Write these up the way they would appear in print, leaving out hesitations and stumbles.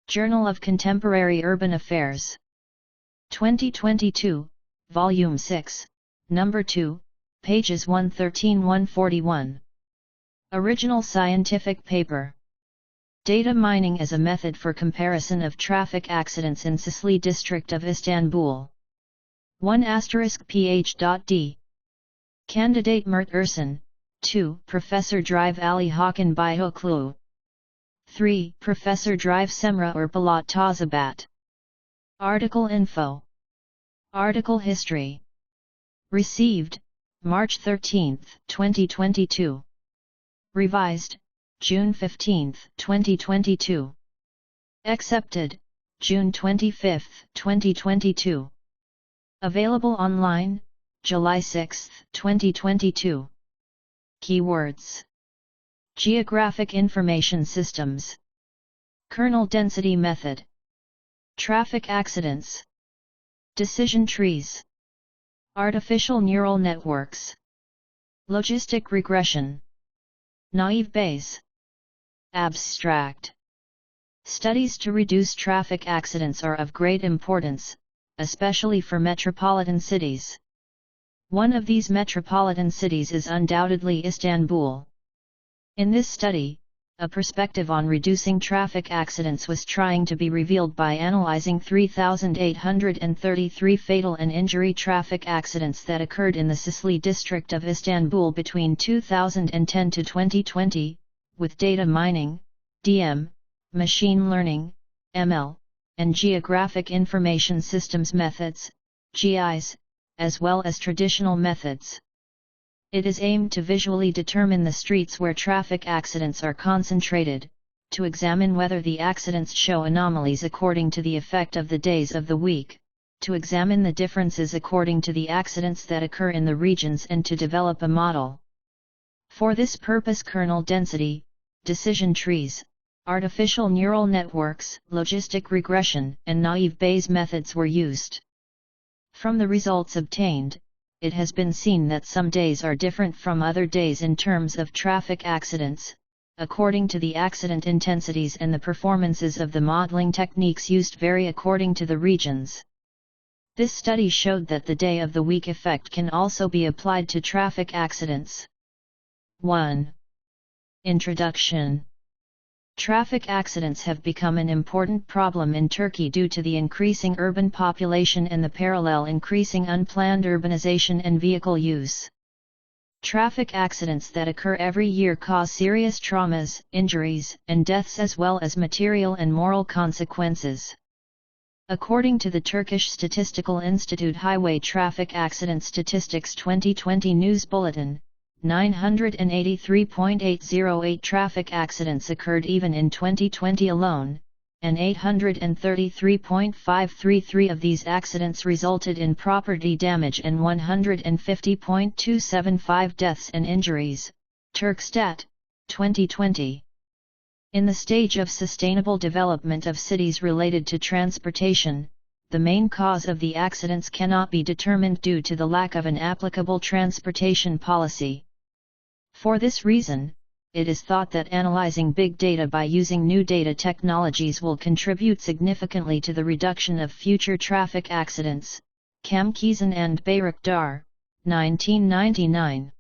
Journal of Contemporary Urban Affairs. 2022, Volume 6, Number 2, pages 113–141. Original scientific paper. Data mining as a method for comparison of traffic accidents in Şişli district of Istanbul. 1 Ph.D. Candidate Mert Ersen. 2 Professor Drive Ali Hakan Büyüklü. 3 Professor Drive Semra Erpolat Taşabat. Article info. Article history. Received, March 13, 2022. Revised, June 15, 2022. Accepted, June 25, 2022. Available online, July 6, 2022. Keywords. Geographic Information Systems. Kernel Density Method. Traffic Accidents. Decision Trees. Artificial Neural Networks. Logistic Regression. Naive Bayes. Abstract. Studies to reduce traffic accidents are of great importance, especially for metropolitan cities. One of these metropolitan cities is undoubtedly Istanbul. In this study, a perspective on reducing traffic accidents was trying to be revealed by analyzing 3,833 fatal and injury traffic accidents that occurred in the Şişli district of Istanbul between 2010 to 2020, with data mining, DM, machine learning, ML, and geographic information systems methods, GIS, as well as traditional methods. It is aimed to visually determine the streets where traffic accidents are concentrated, to examine whether the accidents show anomalies according to the effect of the days of the week, to examine the differences according to the accidents that occur in the regions and to develop a model. For this purpose kernel density, decision trees, artificial neural networks, logistic regression, and naive Bayes methods were used. From the results obtained, it has been seen that some days are different from other days in terms of traffic accidents, according to the accident intensities, and the performances of the modeling techniques used vary according to the regions. This study showed that the day of the week effect can also be applied to traffic accidents. 1. Introduction. Traffic accidents have become an important problem in Turkey due to the increasing urban population and the parallel increasing unplanned urbanization and vehicle use. Traffic accidents that occur every year cause serious traumas, injuries, and deaths, as well as material and moral consequences. According to the Turkish Statistical Institute Highway Traffic Accident Statistics 2020 News Bulletin, 983.808 traffic accidents occurred even in 2020 alone, and 833.533 of these accidents resulted in property damage and 150.275 deaths and injuries, Turkstat, 2020. In the stage of sustainable development of cities related to transportation, the main cause of the accidents cannot be determined due to the lack of an applicable transportation policy. For this reason, it is thought that analyzing big data by using new data technologies will contribute significantly to the reduction of future traffic accidents. Kamkizan and Bayraktar, 1999.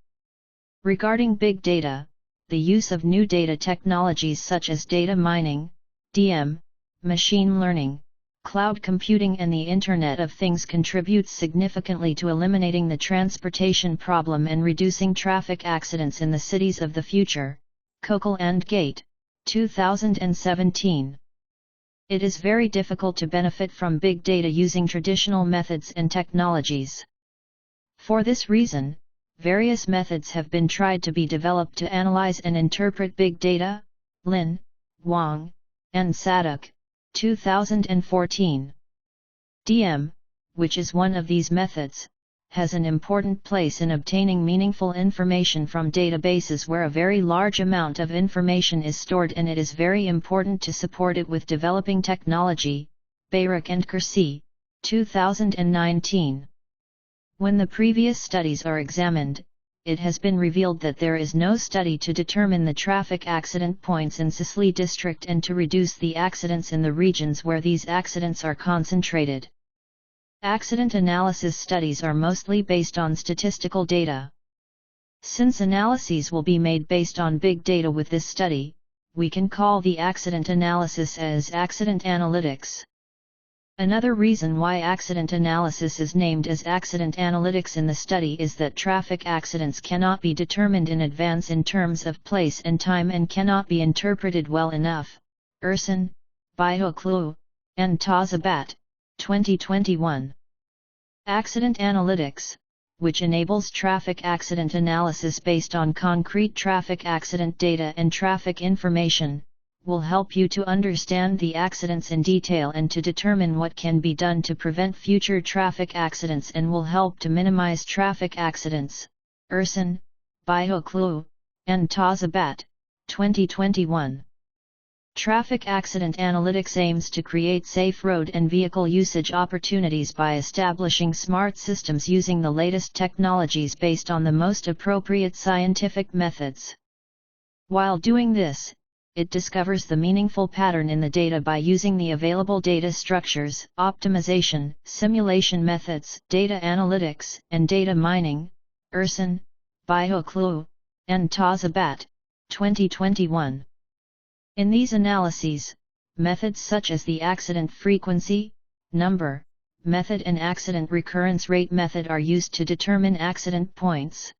Regarding big data, the use of new data technologies such as data mining, DM, machine learning, cloud computing and the Internet of Things contributes significantly to eliminating the transportation problem and reducing traffic accidents in the cities of the future. Kokal and Gate, 2017. It is very difficult to benefit from big data using traditional methods and technologies. For this reason, various methods have been tried to be developed to analyze and interpret big data. Lin, Wang, and Saduk, 2014. DM, which is one of these methods, has an important place in obtaining meaningful information from databases where a very large amount of information is stored, and it is very important to support it with developing technology. Bayrak and Kursi, 2019. When the previous studies are examined, it has been revealed that there is no study to determine the traffic accident points in Şişli district and to reduce the accidents in the regions where these accidents are concentrated. Accident analysis studies are mostly based on statistical data. Since analyses will be made based on big data with this study, we can call the accident analysis as accident analytics. Another reason why accident analysis is named as accident analytics in the study is that traffic accidents cannot be determined in advance in terms of place and time and cannot be interpreted well enough. Ersen, Büyüklü, and Taşabat, 2021. Accident analytics, which enables traffic accident analysis based on concrete traffic accident data and traffic information, will help you to understand the accidents in detail and to determine what can be done to prevent future traffic accidents and will help to minimize traffic accidents. Ersen, Büyüklü, and Taşabat, 2021. Traffic accident analytics aims to create safe road and vehicle usage opportunities by establishing smart systems using the latest technologies based on the most appropriate scientific methods. While doing this, it discovers the meaningful pattern in the data by using the available data structures, optimization, simulation methods, data analytics, and data mining. Ersen, Büyüklü, and Taşabat, 2021. In these analyses, methods such as the accident frequency, number, method and accident recurrence rate method are used to determine accident points.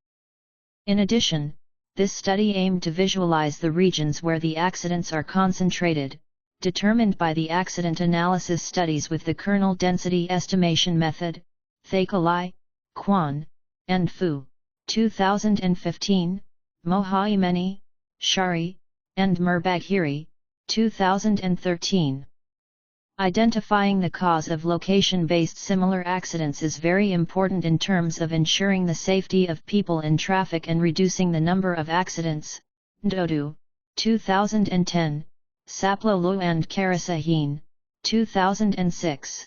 In addition, this study aimed to visualize the regions where the accidents are concentrated, determined by the accident analysis studies with the kernel density estimation method, Thakali, Kwan, and Fu, 2015, Mohaimeni, Shari, and Mirbagheri, 2013. Identifying the cause of location-based similar accidents is very important in terms of ensuring the safety of people in traffic and reducing the number of accidents. Ndodu, 2010, Saplolu and Karasahin, 2006.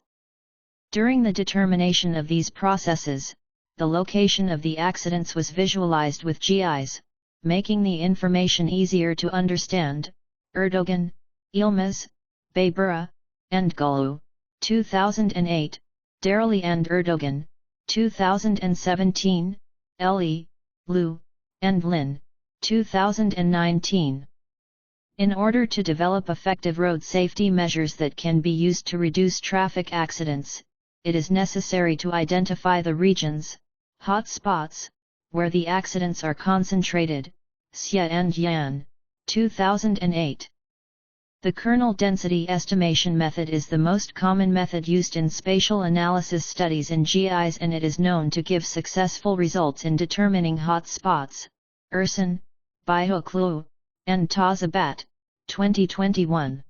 During the determination of these processes, the location of the accidents was visualized with GIs, making the information easier to understand. Erdogan, Yılmaz, Baybura, and Gulu, 2008, Darali and Erdogan, 2017, Eli, Lu, and Lin, 2019. In order to develop effective road safety measures that can be used to reduce traffic accidents, it is necessary to identify the regions, hot spots, where the accidents are concentrated. Xia and Yan, 2008. The kernel density estimation method is the most common method used in spatial analysis studies in GIs and it is known to give successful results in determining hot spots. Ersen, Büyüklü, and Taşabat, 2021.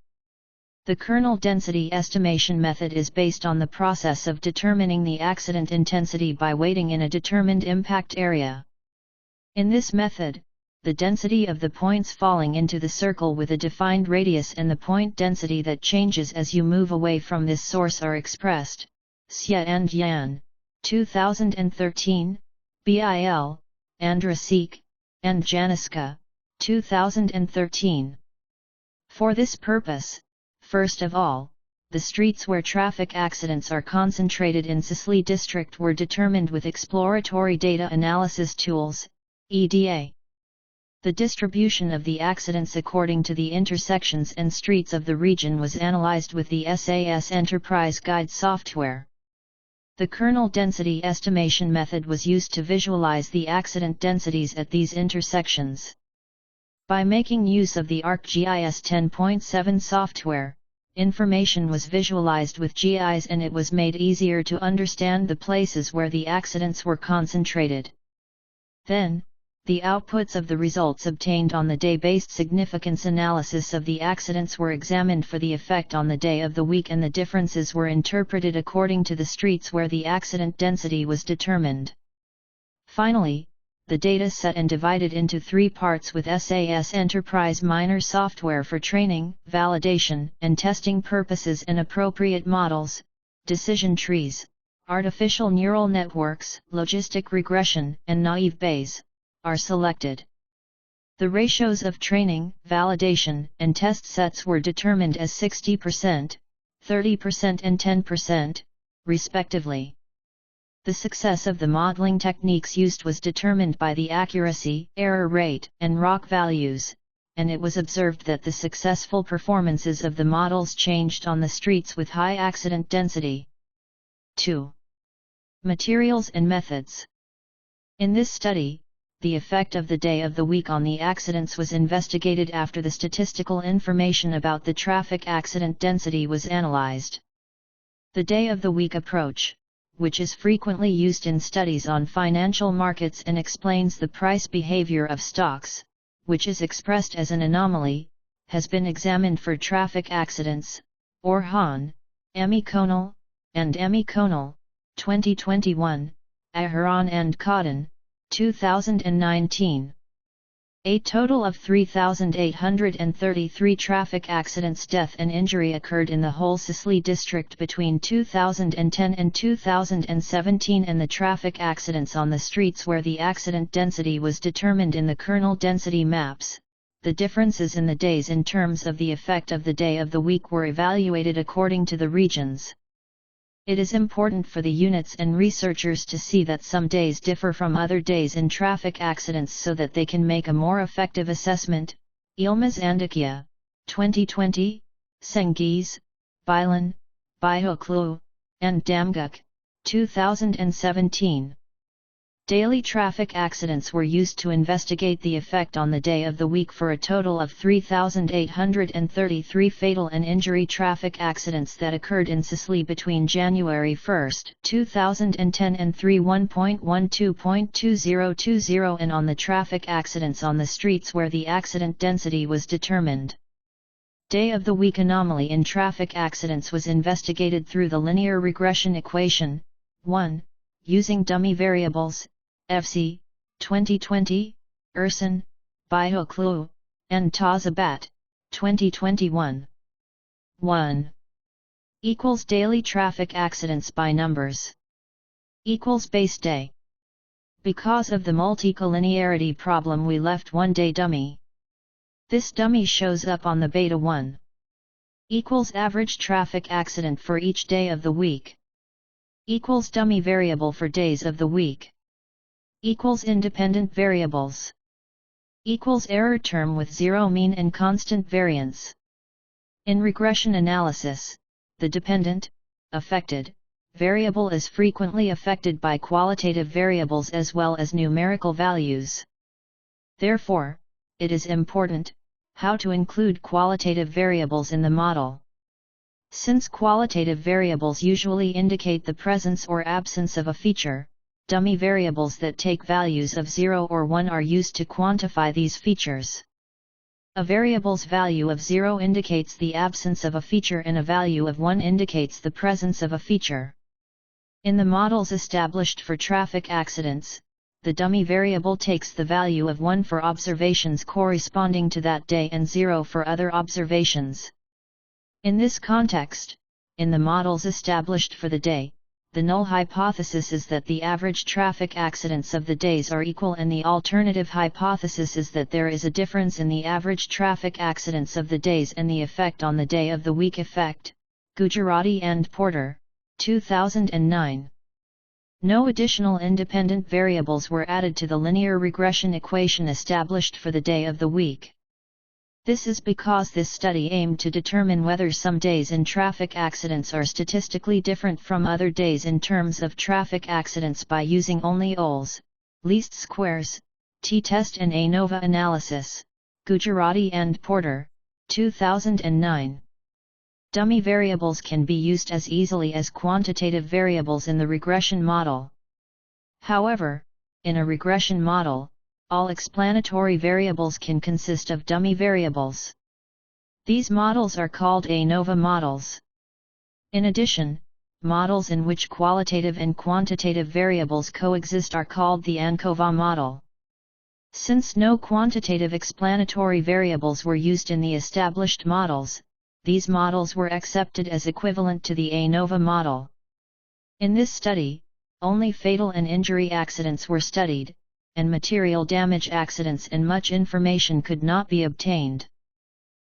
The kernel density estimation method is based on the process of determining the accident intensity by weighting in a determined impact area. In this method, the density of the points falling into the circle with a defined radius and the point density that changes as you move away from this source are expressed. Xia and Yan, 2013, Bil, Andrasik, and Janiska, 2013. For this purpose, first of all, the streets where traffic accidents are concentrated in Şişli district were determined with exploratory data analysis tools, EDA. The distribution of the accidents according to the intersections and streets of the region was analyzed with the SAS Enterprise Guide software. The kernel density estimation method was used to visualize the accident densities at these intersections. By making use of the ArcGIS 10.7 software, information was visualized with GIs and it was made easier to understand the places where the accidents were concentrated. Then, the outputs of the results obtained on the day-based significance analysis of the accidents were examined for the effect on the day of the week and the differences were interpreted according to the streets where the accident density was determined. Finally, the data set and divided into 3 parts with SAS Enterprise Miner software for training, validation, and testing purposes and appropriate models, decision trees, artificial neural networks, logistic regression, and naive Bayes. are selected. The ratios of training, validation, and test sets were determined as 60%, 30% and 10%, respectively. The success of the modeling techniques used was determined by the accuracy, error rate, and ROC values, and it was observed that the successful performances of the models changed on the streets with high accident density. 2. Materials and methods. In this study, the effect of the day of the week on the accidents was investigated after the statistical information about the traffic accident density was analyzed. The day of the week approach, which is frequently used in studies on financial markets and explains the price behavior of stocks, which is expressed as an anomaly, has been examined for traffic accidents, Orhan, Emikonal, and Emikonal, 2021, Aharon and Cotton, 2019. A total of 3,833 traffic accidents, death and injury occurred in the whole Şişli district between 2010 and 2017, and the traffic accidents on the streets where the accident density was determined in the kernel density maps. The differences in the days in terms of the effect of the day of the week were evaluated according to the regions. It is important for the units and researchers to see that some days differ from other days in traffic accidents so that they can make a more effective assessment. Yılmaz Andıkya, 2020, Cengiz, Baylan, Büyüklü, and Damguk, 2017. Daily traffic accidents were used to investigate the effect on the day of the week for a total of 3,833 fatal and injury traffic accidents that occurred in Şişli between January 1, 2010 and 31.12.2020, and on the traffic accidents on the streets where the accident density was determined. Day of the week anomaly in traffic accidents was investigated through the linear regression equation. 1. Using dummy variables, FC, 2020, Ersen, Büyüklü, and Taşabat, 2021. 1. Equals daily traffic accidents by numbers. Equals base day. Because of the multicollinearity problem, we left one day dummy. This dummy shows up on the beta 1. Equals average traffic accident for each day of the week. Equals dummy variable for days of the week. Equals independent variables. Equals error term with zero mean and constant variance. In regression analysis, the dependent, affected, variable is frequently affected by qualitative variables as well as numerical values. Therefore, it is important how to include qualitative variables in the model. Since qualitative variables usually indicate the presence or absence of a feature, dummy variables that take values of 0 or 1 are used to quantify these features. A variable's value of 0 indicates the absence of a feature and a value of 1 indicates the presence of a feature. In the models established for traffic accidents, the dummy variable takes the value of 1 for observations corresponding to that day and 0 for other observations. In this context, in the models established for the day, the null hypothesis is that the average traffic accidents of the days are equal, and the alternative hypothesis is that there is a difference in the average traffic accidents of the days and the effect on the day of the week effect. Gujarati and Porter, 2009. No additional independent variables were added to the linear regression equation established for the day of the week. This is because this study aimed to determine whether some days in traffic accidents are statistically different from other days in terms of traffic accidents by using only OLS, least squares, t-test and ANOVA analysis. Gujarati and Porter, 2009. Dummy variables can be used as easily as quantitative variables in the regression model. However, in a regression model, all explanatory variables can consist of dummy variables. These models are called ANOVA models. In addition, models in which qualitative and quantitative variables coexist are called the ANCOVA model. Since no quantitative explanatory variables were used in the established models, these models were accepted as equivalent to the ANOVA model. In this study, only fatal and injury accidents were studied, and material damage accidents, and much information could not be obtained.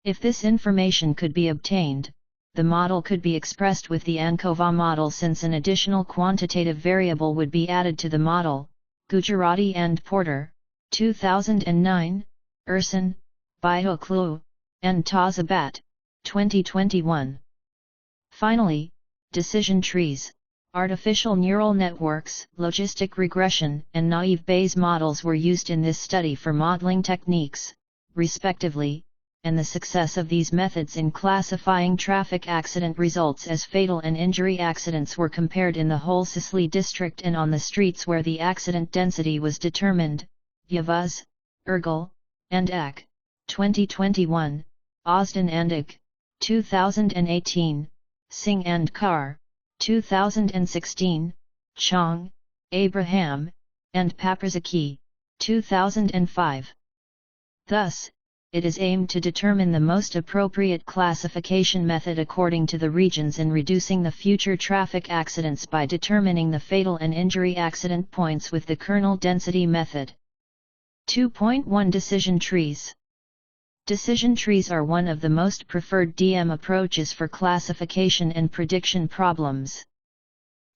If this information could be obtained, the model could be expressed with the ANCOVA model, since an additional quantitative variable would be added to the model. Gujarati and Porter, 2009, Ersen, Büyüklü, and Taşabat, 2021. Finally, decision trees, artificial neural networks, logistic regression, and naive Bayes models were used in this study for modeling techniques, respectively, and the success of these methods in classifying traffic accident results as fatal and injury accidents were compared in the whole Şişli district and on the streets where the accident density was determined. Yıldız, Ergel, and Ek, 2021, Özden and Ek, 2018, Singh and Kar, 2016, Chong, Abraham, and Paperzaki, 2005. Thus, it is aimed to determine the most appropriate classification method according to the regions in reducing the future traffic accidents by determining the fatal and injury accident points with the kernel density method. 2.1 Decision trees. Decision trees are one of the most preferred DM approaches for classification and prediction problems.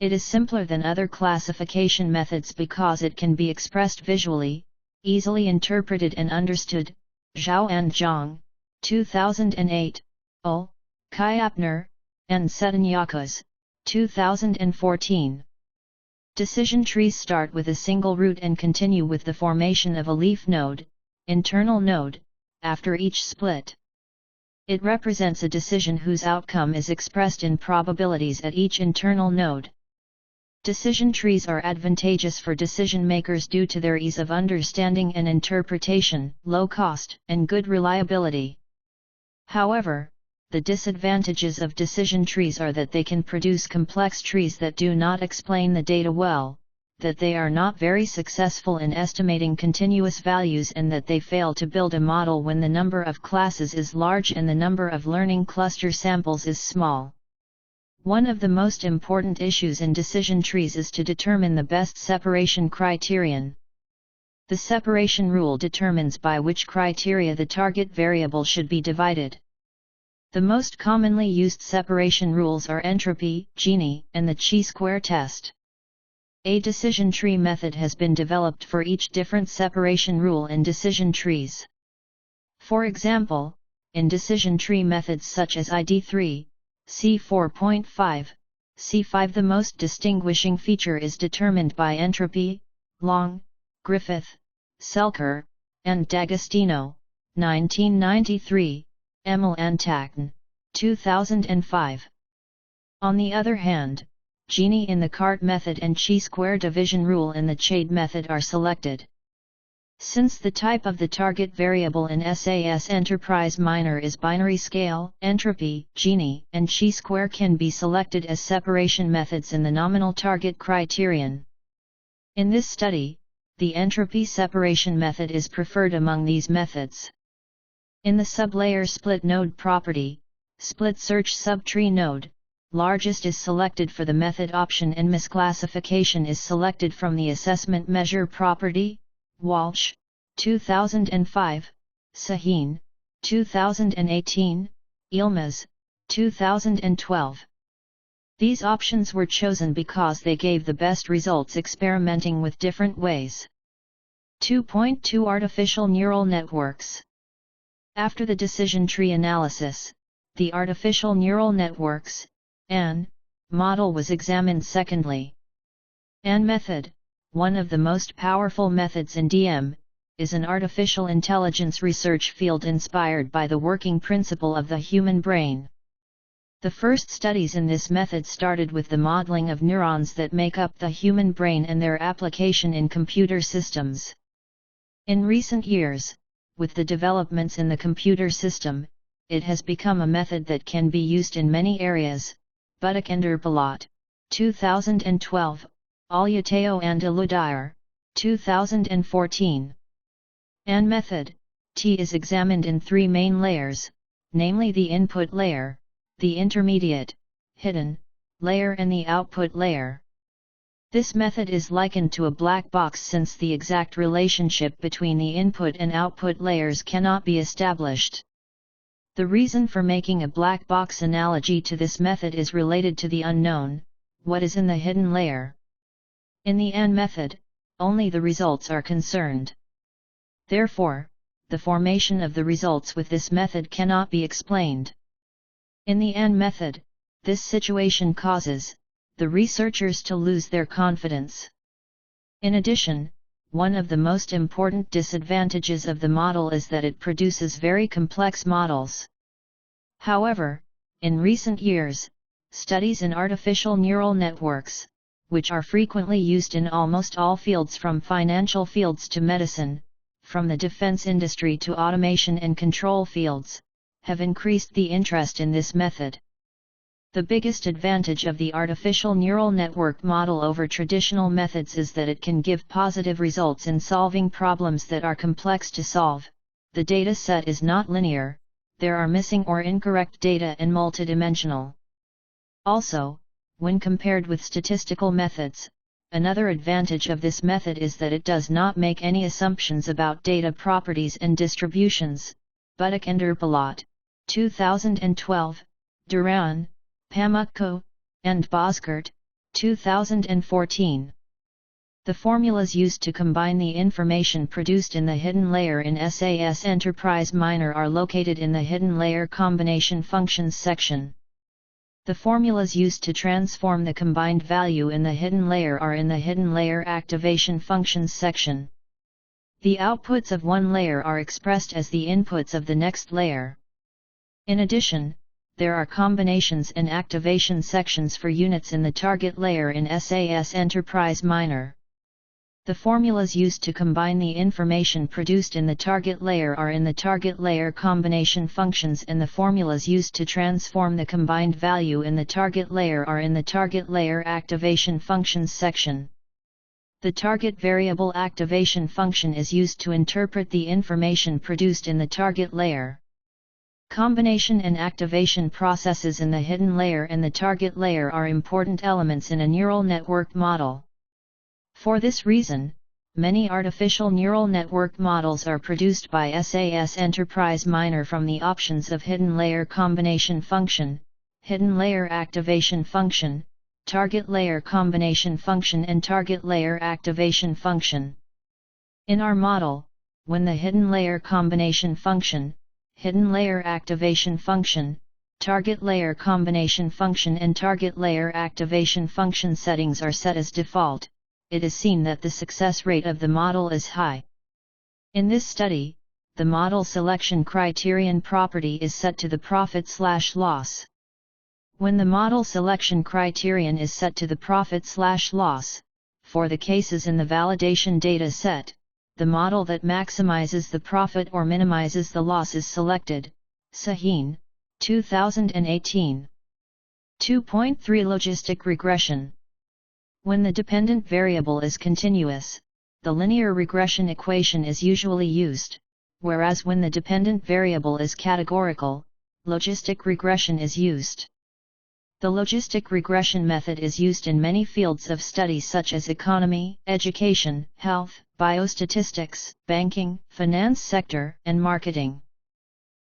It is simpler than other classification methods because it can be expressed visually, easily interpreted and understood. Zhao and Zhang, 2008, Ul, Kayapner, and Setanyakos, 2014. Decision trees start with a single root and continue with the formation of a leaf node, internal node, after each split. It represents a decision whose outcome is expressed in probabilities at each internal node. Decision trees are advantageous for decision makers due to their ease of understanding and interpretation, low cost, and good reliability. However, the disadvantages of decision trees are that they can produce complex trees that do not explain the data well, that they are not very successful in estimating continuous values, and that they fail to build a model when the number of classes is large and the number of learning cluster samples is small. One of the most important issues in decision trees is to determine the best separation criterion. The separation rule determines by which criteria the target variable should be divided. The most commonly used separation rules are entropy, Gini, and the chi-square test. A decision tree method has been developed for each different separation rule in decision trees. For example, in decision tree methods such as ID3, C4.5, C5, the most distinguishing feature is determined by entropy. Long, Griffith, Selker, and D'Agostino, 1993, Emil and Takn, 2005. On the other hand, Gini in the CART method and chi-square division rule in the CHADE method are selected. Since the type of the target variable in SAS Enterprise Minor is binary scale, entropy, Gini, and chi-square can be selected as separation methods in the nominal target criterion. In this study, the entropy separation method is preferred among these methods. In the sublayer split node property, split search subtree node, largest is selected for the method option and misclassification is selected from the assessment measure property. Walsh, 2005, Sahin, 2018, Yılmaz, 2012. These options were chosen because they gave the best results experimenting with different ways. 2.2 Artificial neural networks. After the decision tree analysis, the artificial neural networks (AN) model was examined secondly. AN method, one of the most powerful methods in DM, is an artificial intelligence research field inspired by the working principle of the human brain. The first studies in this method started with the modeling of neurons that make up the human brain and their application in computer systems. In recent years, with the developments in the computer system, it has become a method that can be used in many areas. Budak and Erpolat, 2012, Alyateo and Iludire, 2014. AN method, T is examined in three main layers, namely the input layer, the intermediate, hidden, layer and the output layer. This method is likened to a black box since the exact relationship between the input and output layers cannot be established. The reason for making a black box analogy to this method is related to the unknown, what is in the hidden layer. In the AND method, only the results are concerned. Therefore, the formation of the results with this method cannot be explained. In the AND method, this situation causes the researchers to lose their confidence. In addition, one of the most important disadvantages of the model is that it produces very complex models. However, in recent years, studies in artificial neural networks, which are frequently used in almost all fields from financial fields to medicine, from the defense industry to automation and control fields, have increased the interest in this method. The biggest advantage of the artificial neural network model over traditional methods is that it can give positive results in solving problems that are complex to solve. The data set is not linear, there are missing or incorrect data and multidimensional. Also, when compared with statistical methods, another advantage of this method is that it does not make any assumptions about data properties and distributions. Budak and Erpolat, 2012, Duran, Pamukko, and Boskert, 2014. The formulas used to combine the information produced in the hidden layer in SAS Enterprise Miner are located in the Hidden Layer Combination Functions section. The formulas used to transform the combined value in the hidden layer are in the Hidden Layer Activation Functions section. The outputs of one layer are expressed as the inputs of the next layer. In addition, there are combinations and activation sections for units in the target layer in SAS Enterprise Miner. The formulas used to combine the information produced in the target layer are in the target layer combination functions, and the formulas used to transform the combined value in the target layer are in the target layer activation functions section. The target variable activation function is used to interpret the information produced in the target layer. Combination and activation processes in the hidden layer and the target layer are important elements in a neural network model. For this reason, many artificial neural network models are produced by SAS Enterprise Miner from the options of hidden layer combination function, hidden layer activation function, target layer combination function, and target layer activation function. In our model, when the hidden layer combination function, hidden layer activation function, target layer combination function, and target layer activation function settings are set as default, it is seen that the success rate of the model is high. In this study, the model selection criterion property is set to the profit/loss. When the model selection criterion is set to the profit/loss, for the cases in the validation data set, the model that maximizes the profit or minimizes the loss is selected. Sahin, 2018. 2.3 Logistic regression. When the dependent variable is continuous, the linear regression equation is usually used, whereas when the dependent variable is categorical, logistic regression is used. The logistic regression method is used in many fields of study such as economy, education, health, biostatistics, banking, finance sector, and marketing.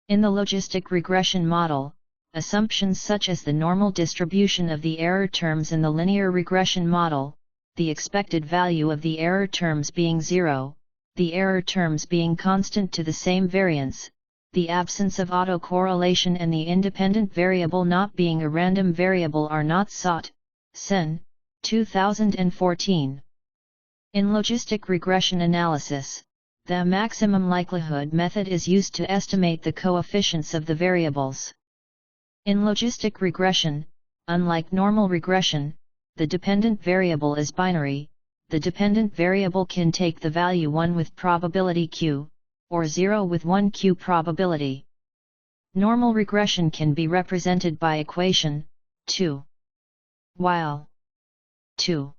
In the logistic regression model, assumptions such as the normal distribution of the error terms in the linear regression model, the expected value of the error terms being 0, the error terms being constant to the same variance, the absence of autocorrelation, and the independent variable not being a random variable are not sought. Sen, 2014. In logistic regression analysis, the maximum likelihood method is used to estimate the coefficients of the variables. In logistic regression, unlike normal regression, the dependent variable is binary. The dependent variable can take the value 1 with probability q, or 0 with 1q probability. Normal regression can be represented by equation 2. While 2.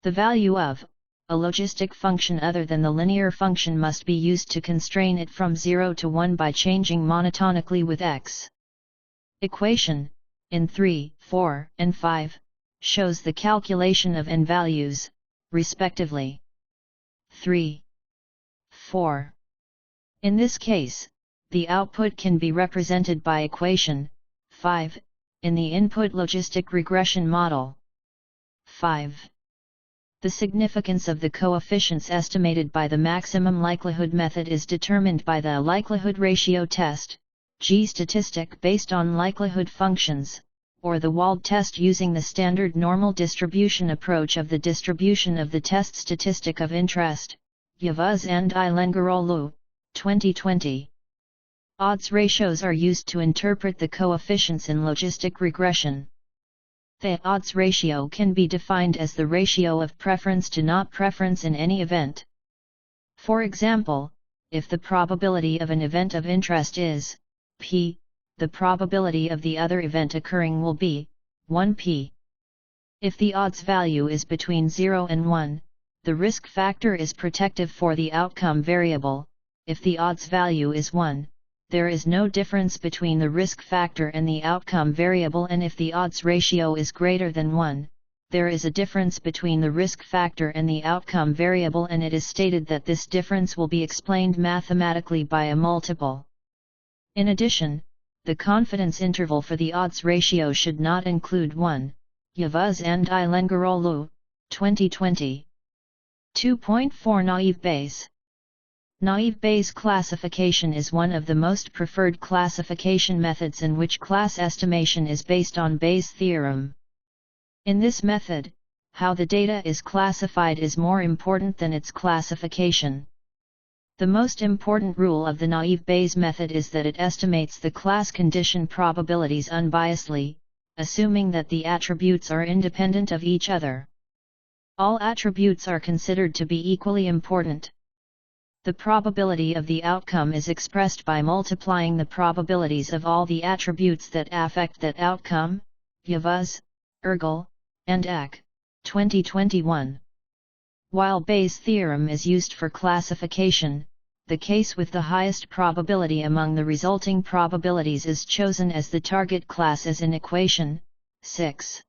The value of a logistic function other than the linear function must be used to constrain it from 0 to 1 by changing monotonically with x. Equation, in 3, 4, and 5, shows the calculation of n values, respectively. 3. 4. In this case, the output can be represented by equation 5 in the input logistic regression model. 5. The significance of the coefficients estimated by the maximum likelihood method is determined by the likelihood ratio test, G statistic based on likelihood functions, or the Wald test using the standard normal distribution approach of the distribution of the test statistic of interest, Yıldız and İlengirolu, 2020. Odds ratios are used to interpret the coefficients in logistic regression. The odds ratio can be defined as the ratio of preference to not preference in any event. For example, if the probability of an event of interest is p, the probability of the other event occurring will be 1p. If the odds value is between 0 and 1, the risk factor is protective for the outcome variable. If the odds value is 1, there is no difference between the risk factor and the outcome variable, and if the odds ratio is greater than 1, there is a difference between the risk factor and the outcome variable, and it is stated that this difference will be explained mathematically by a multiple. In addition, the confidence interval for the odds ratio should not include 1. Yıldız and İlengirolu, 2020. 2.4 Naive Bayes. Naive Bayes classification is one of the most preferred classification methods in which class estimation is based on Bayes' theorem. In this method, how the data is classified is more important than its classification. The most important rule of the naive Bayes method is that it estimates the class condition probabilities unbiasedly, assuming that the attributes are independent of each other. All attributes are considered to be equally important. The probability of the outcome is expressed by multiplying the probabilities of all the attributes that affect that outcome, Yıldız, Ergel, and Ek, 2021. While Bayes' theorem is used for classification, the case with the highest probability among the resulting probabilities is chosen as the target class, as in equation 6.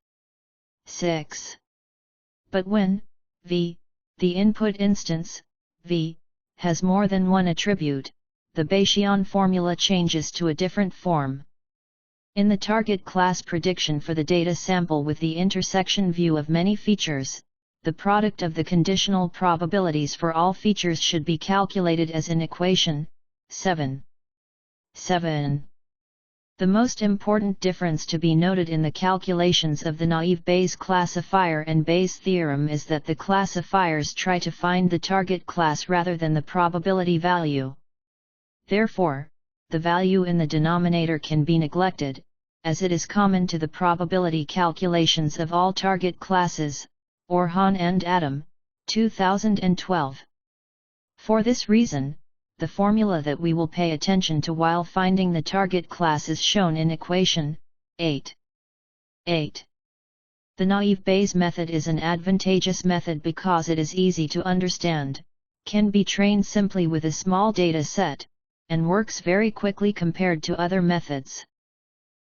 But when v, the input instance, v, has more than one attribute, the Bayesian formula changes to a different form. In the target class prediction for the data sample with the intersection view of many features, the product of the conditional probabilities for all features should be calculated as in equation 7. The most important difference to be noted in the calculations of the naive Bayes classifier and Bayes' theorem is that the classifiers try to find the target class rather than the probability value. Therefore, the value in the denominator can be neglected, as it is common to the probability calculations of all target classes, Orhan and Adam, 2012. For this reason, the formula that we will pay attention to while finding the target class is shown in equation 8. The naive Bayes method is an advantageous method because it is easy to understand, can be trained simply with a small data set, and works very quickly compared to other methods.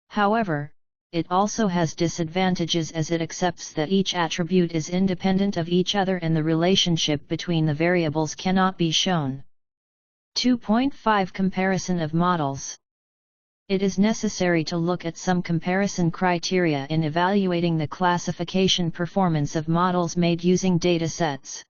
However, it also has disadvantages as it accepts that each attribute is independent of each other and the relationship between the variables cannot be shown. 2.5 Comparison of models. It is necessary to look at some comparison criteria in evaluating the classification performance of models made using datasets.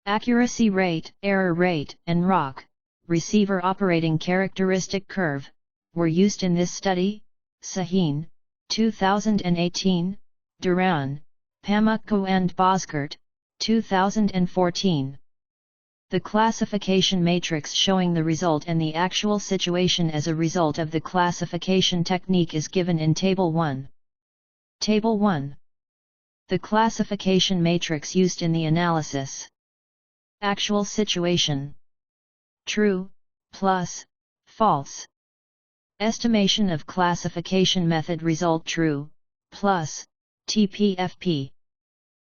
Accuracy rate, error rate, and ROC, receiver operating characteristic curve, were used in this study. Sahin, 2018, Duran, Pamukko and Bozkurt, 2014. The classification matrix showing the result and the actual situation as a result of the classification technique is given in Table 1. Table 1. The classification matrix used in the analysis. Actual situation. True, plus, false. Estimation of classification method result true, plus, TPFP.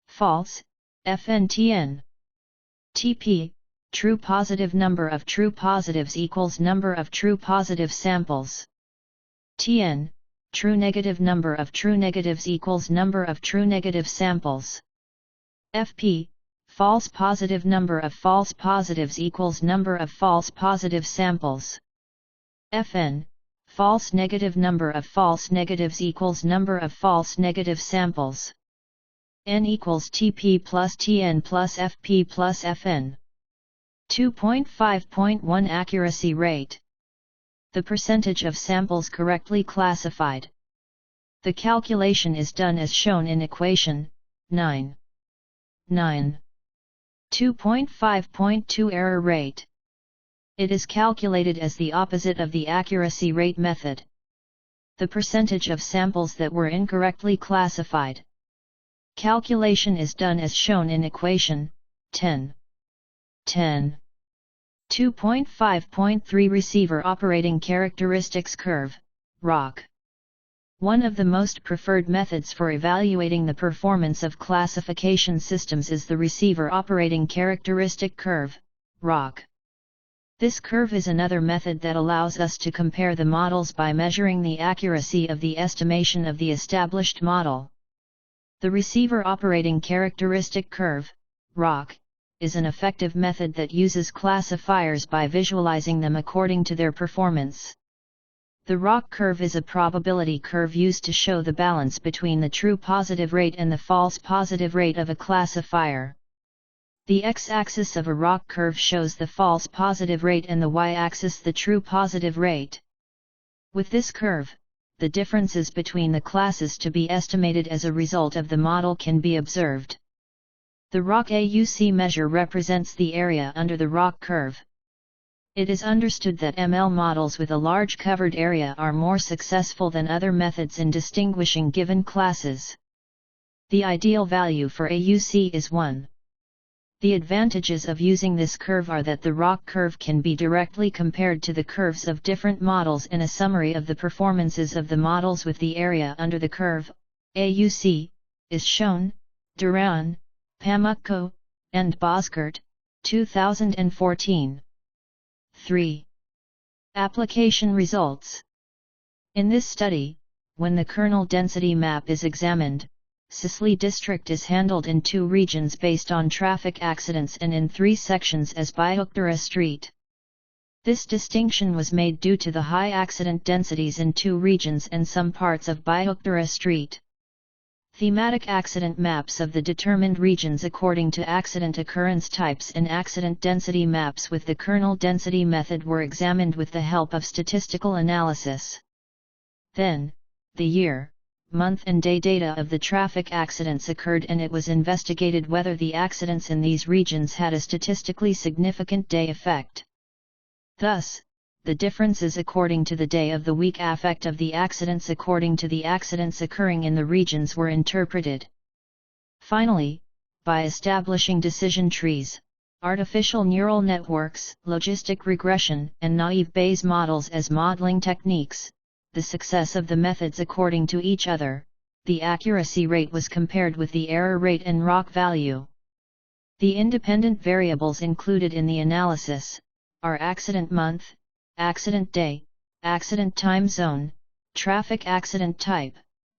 False, FNTN. TP, true positive number of true positives equals number of true positive samples. TN, true negative number of true negatives equals number of true negative samples. Fp, false positive number of false positives equals number of false positive samples. Fn, false negative number of false negatives equals number of false negative samples. N equals Tp plus Tn plus Fp plus Fn. 2.5.1 Accuracy rate. The percentage of samples correctly classified. The calculation is done as shown in equation 9. 2.5.2 Error rate. It is calculated as the opposite of the accuracy rate method. The percentage of samples that were incorrectly classified. Calculation is done as shown in equation 10. 2.5.3 Receiver Operating Characteristics Curve, ROC. One of the most preferred methods for evaluating the performance of classification systems is the Receiver Operating Characteristic Curve, ROC. This curve is another method that allows us to compare the models by measuring the accuracy of the estimation of the established model. The Receiver Operating Characteristic Curve, ROC, is an effective method that uses classifiers by visualizing them according to their performance. The ROC curve is a probability curve used to show the balance between the true positive rate and the false positive rate of a classifier. The x-axis of a ROC curve shows the false positive rate and the y-axis the true positive rate. With this curve, the differences between the classes to be estimated as a result of the model can be observed. The ROC AUC measure represents the area under the ROC curve. It is understood that ML models with a large covered area are more successful than other methods in distinguishing given classes. The ideal value for AUC is 1. The advantages of using this curve are that the ROC curve can be directly compared to the curves of different models, and a summary of the performances of the models with the area under the curve, AUC, is shown. Duran, Pamukko, and Boskert, 2014. 3. Application results. In this study, when the kernel density map is examined, Şişli district is handled in 2 regions based on traffic accidents and in 3 sections as Büyüklü Street. This distinction was made due to the high accident densities in 2 regions and some parts of Büyüklü Street. Thematic accident maps of the determined regions according to accident occurrence types and accident density maps with the kernel density method were examined with the help of statistical analysis. Then, the year, month and day data of the traffic accidents occurred, and it was investigated whether the accidents in these regions had a statistically significant day effect. Thus, the differences according to the day of the week affect of the accidents according to the accidents occurring in the regions were interpreted. Finally, by establishing decision trees, artificial neural networks, logistic regression, and naive Bayes models as modeling techniques, the success of the methods according to each other, the accuracy rate was compared with the error rate and ROC value. The independent variables included in the analysis are accident month, accident day, accident time zone, traffic accident type,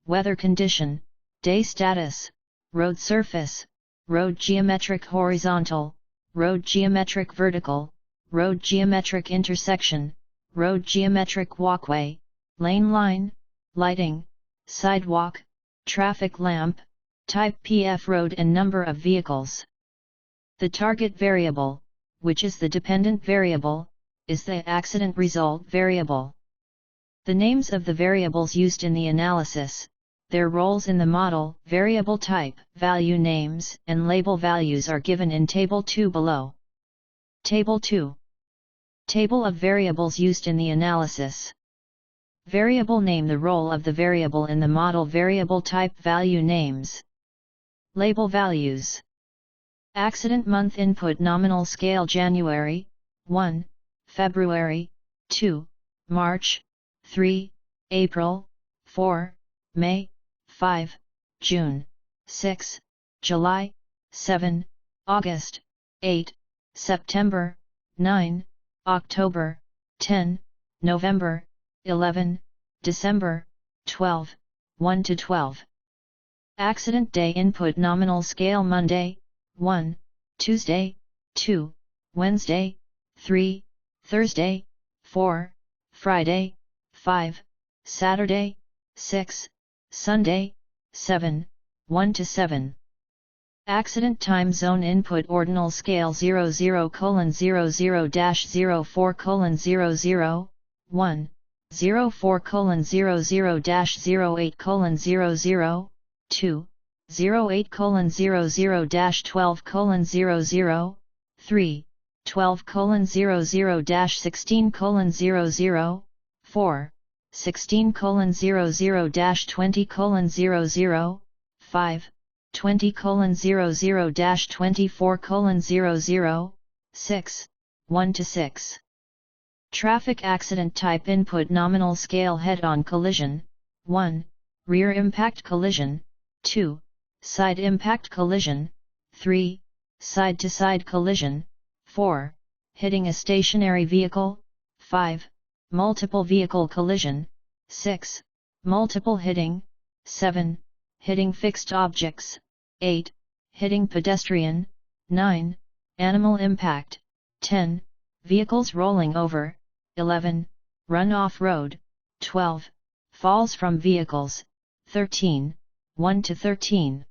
weather condition, day status, road surface, road geometric horizontal, road geometric vertical, road geometric intersection, road geometric walkway, lane line, lighting, sidewalk, traffic lamp, type PF road and number of vehicles. The target variable, which is the dependent variable, is the accident result variable. The names of the variables used in the analysis, their roles in the model, variable type, value names, and label values are given in Table 2 below. Table 2. Table of variables used in the analysis. Variable name, the role of the variable in the model, variable type, value names. Label values. Accident month input, nominal scale January, 1, February, 2, March, 3, April, 4, May, 5, June, 6, July, 7, August, 8, September, 9, October, 10, November, 11, December, 12, 1 to 12. Accident day input nominal scale Monday, 1, Tuesday, 2, Wednesday, 3, Thursday, 4, Friday, 5, Saturday, 6, Sunday, 7, 1 to 7. Accident time zone input ordinal scale 00:00-04:00, 1, 04:00-08:00, 2, 08:00-12:00, 3, 12:00-16:00, 4, 16:00-20:00, 5, 20:00-24:00, 6, 1 to 6. Traffic accident type input nominal scale head-on collision, 1, rear impact collision, 2, side impact collision, 3, side-to-side collision, 4, hitting a stationary vehicle, 5, multiple vehicle collision, 6, multiple hitting, 7, hitting fixed objects, 8, hitting pedestrian, 9, animal impact, 10, vehicles rolling over, 11, run off-road, 12, falls from vehicles, 13, 1 to 13.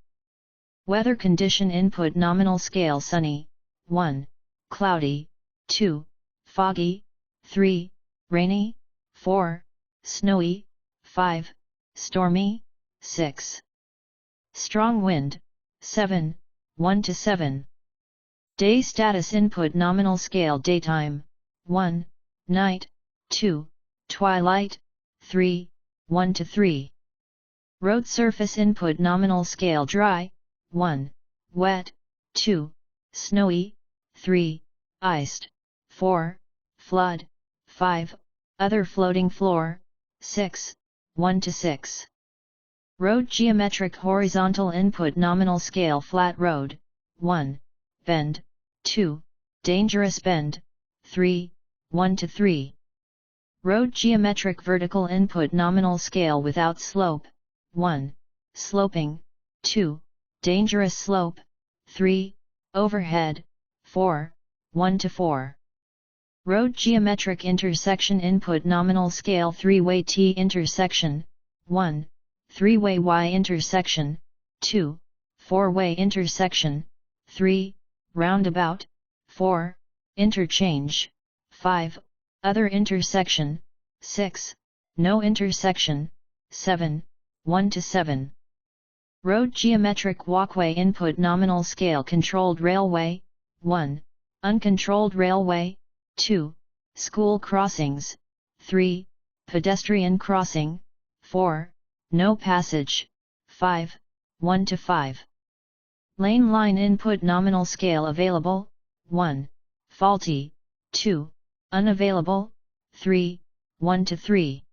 Weather condition input nominal scale sunny, 1, cloudy, 2, foggy, 3, rainy, 4, snowy, 5, stormy, 6. Strong wind, 7, 1 to 7. Day status input nominal scale daytime, 1, night, 2, twilight, 3, 1 to 3. Road surface input nominal scale dry, 1, wet, 2, snowy, 3, iced, 4, flood, 5, other floating floor, 6, 1 to 6. Road geometric horizontal input nominal scale flat road, 1, bend, 2, dangerous bend, 3, 1 to 3. Road geometric vertical input nominal scale without slope, 1, sloping, 2, dangerous slope, 3, overhead, 4, 1 to 4. Road geometric intersection input nominal scale 3-way T intersection, 1, 3-way Y intersection, 2, 4-way intersection, 3, roundabout, 4, interchange, 5, other intersection, 6, no intersection, 7, 1 to 7. Road geometric walkway input nominal scale controlled railway, 1, uncontrolled railway, 2, school crossings, 3, pedestrian crossing, 4, no passage, 5, 1 to 5. Lane line input nominal scale available, 1, faulty, 2, unavailable, 3, 1 to 3.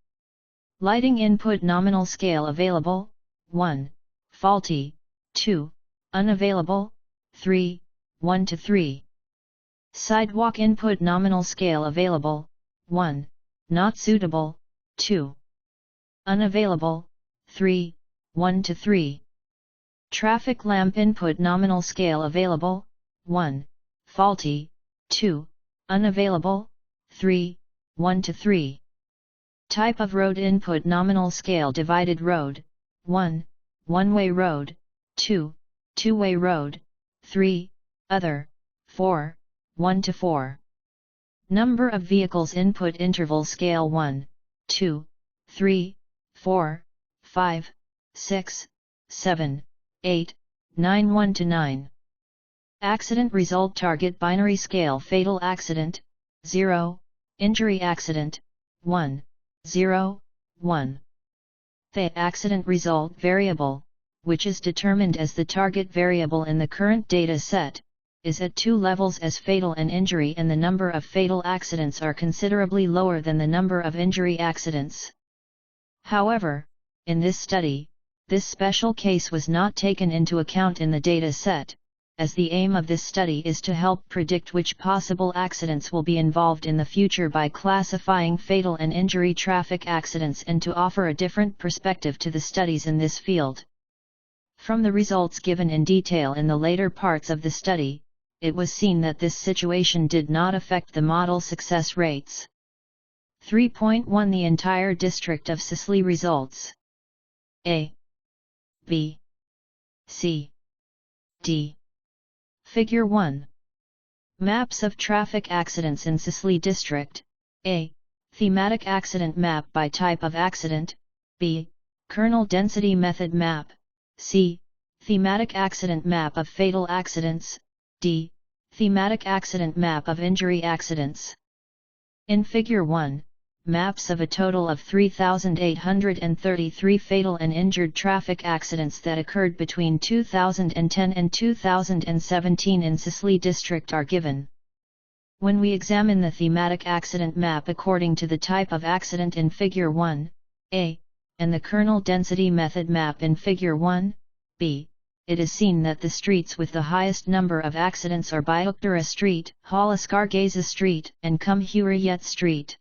Lighting input nominal scale available, 1, faulty, 2, unavailable, 3, 1 to 3. Sidewalk input nominal scale available, 1, not suitable, 2, unavailable, 3, 1 to 3. Traffic lamp input nominal scale available, 1, faulty, 2, unavailable, 3, 1 to 3. Type of road input nominal scale divided road, 1, one-way road, 2, two-way road, 3, other, 4, 1 to 4. Number of vehicles input interval scale 1, 2, 3, 4, 5, 6, 7, 8, 9 1 to 9. Accident result target binary scale fatal accident, 0, injury accident, 1, 0, 1. The accident result variable, which is determined as the target variable in the current data set, is at two levels as fatal and injury, and the number of fatal accidents are considerably lower than the number of injury accidents. However, in this study, this special case was not taken into account in the data set, as the aim of this study is to help predict which possible accidents will be involved in the future by classifying fatal and injury traffic accidents and to offer a different perspective to the studies in this field. From the results given in detail in the later parts of the study, it was seen that this situation did not affect the model success rates. 3.1 The entire district of Şişli results. A, B, C, D. Figure 1. Maps of traffic accidents in Şişli district. A. Thematic accident map by type of accident. B. Kernel density method map. C. Thematic accident map of fatal accidents. D. Thematic accident map of injury accidents. In Figure 1, maps of a total of 3,833 fatal and injured traffic accidents that occurred between 2010 and 2017 in Şişli district are given. When we examine the thematic accident map according to the type of accident in Figure 1, A, and the kernel density method map in Figure 1, B, it is seen that the streets with the highest number of accidents are Büyüklü Street, Halaskargeza Street, and Cumhuriyet Street.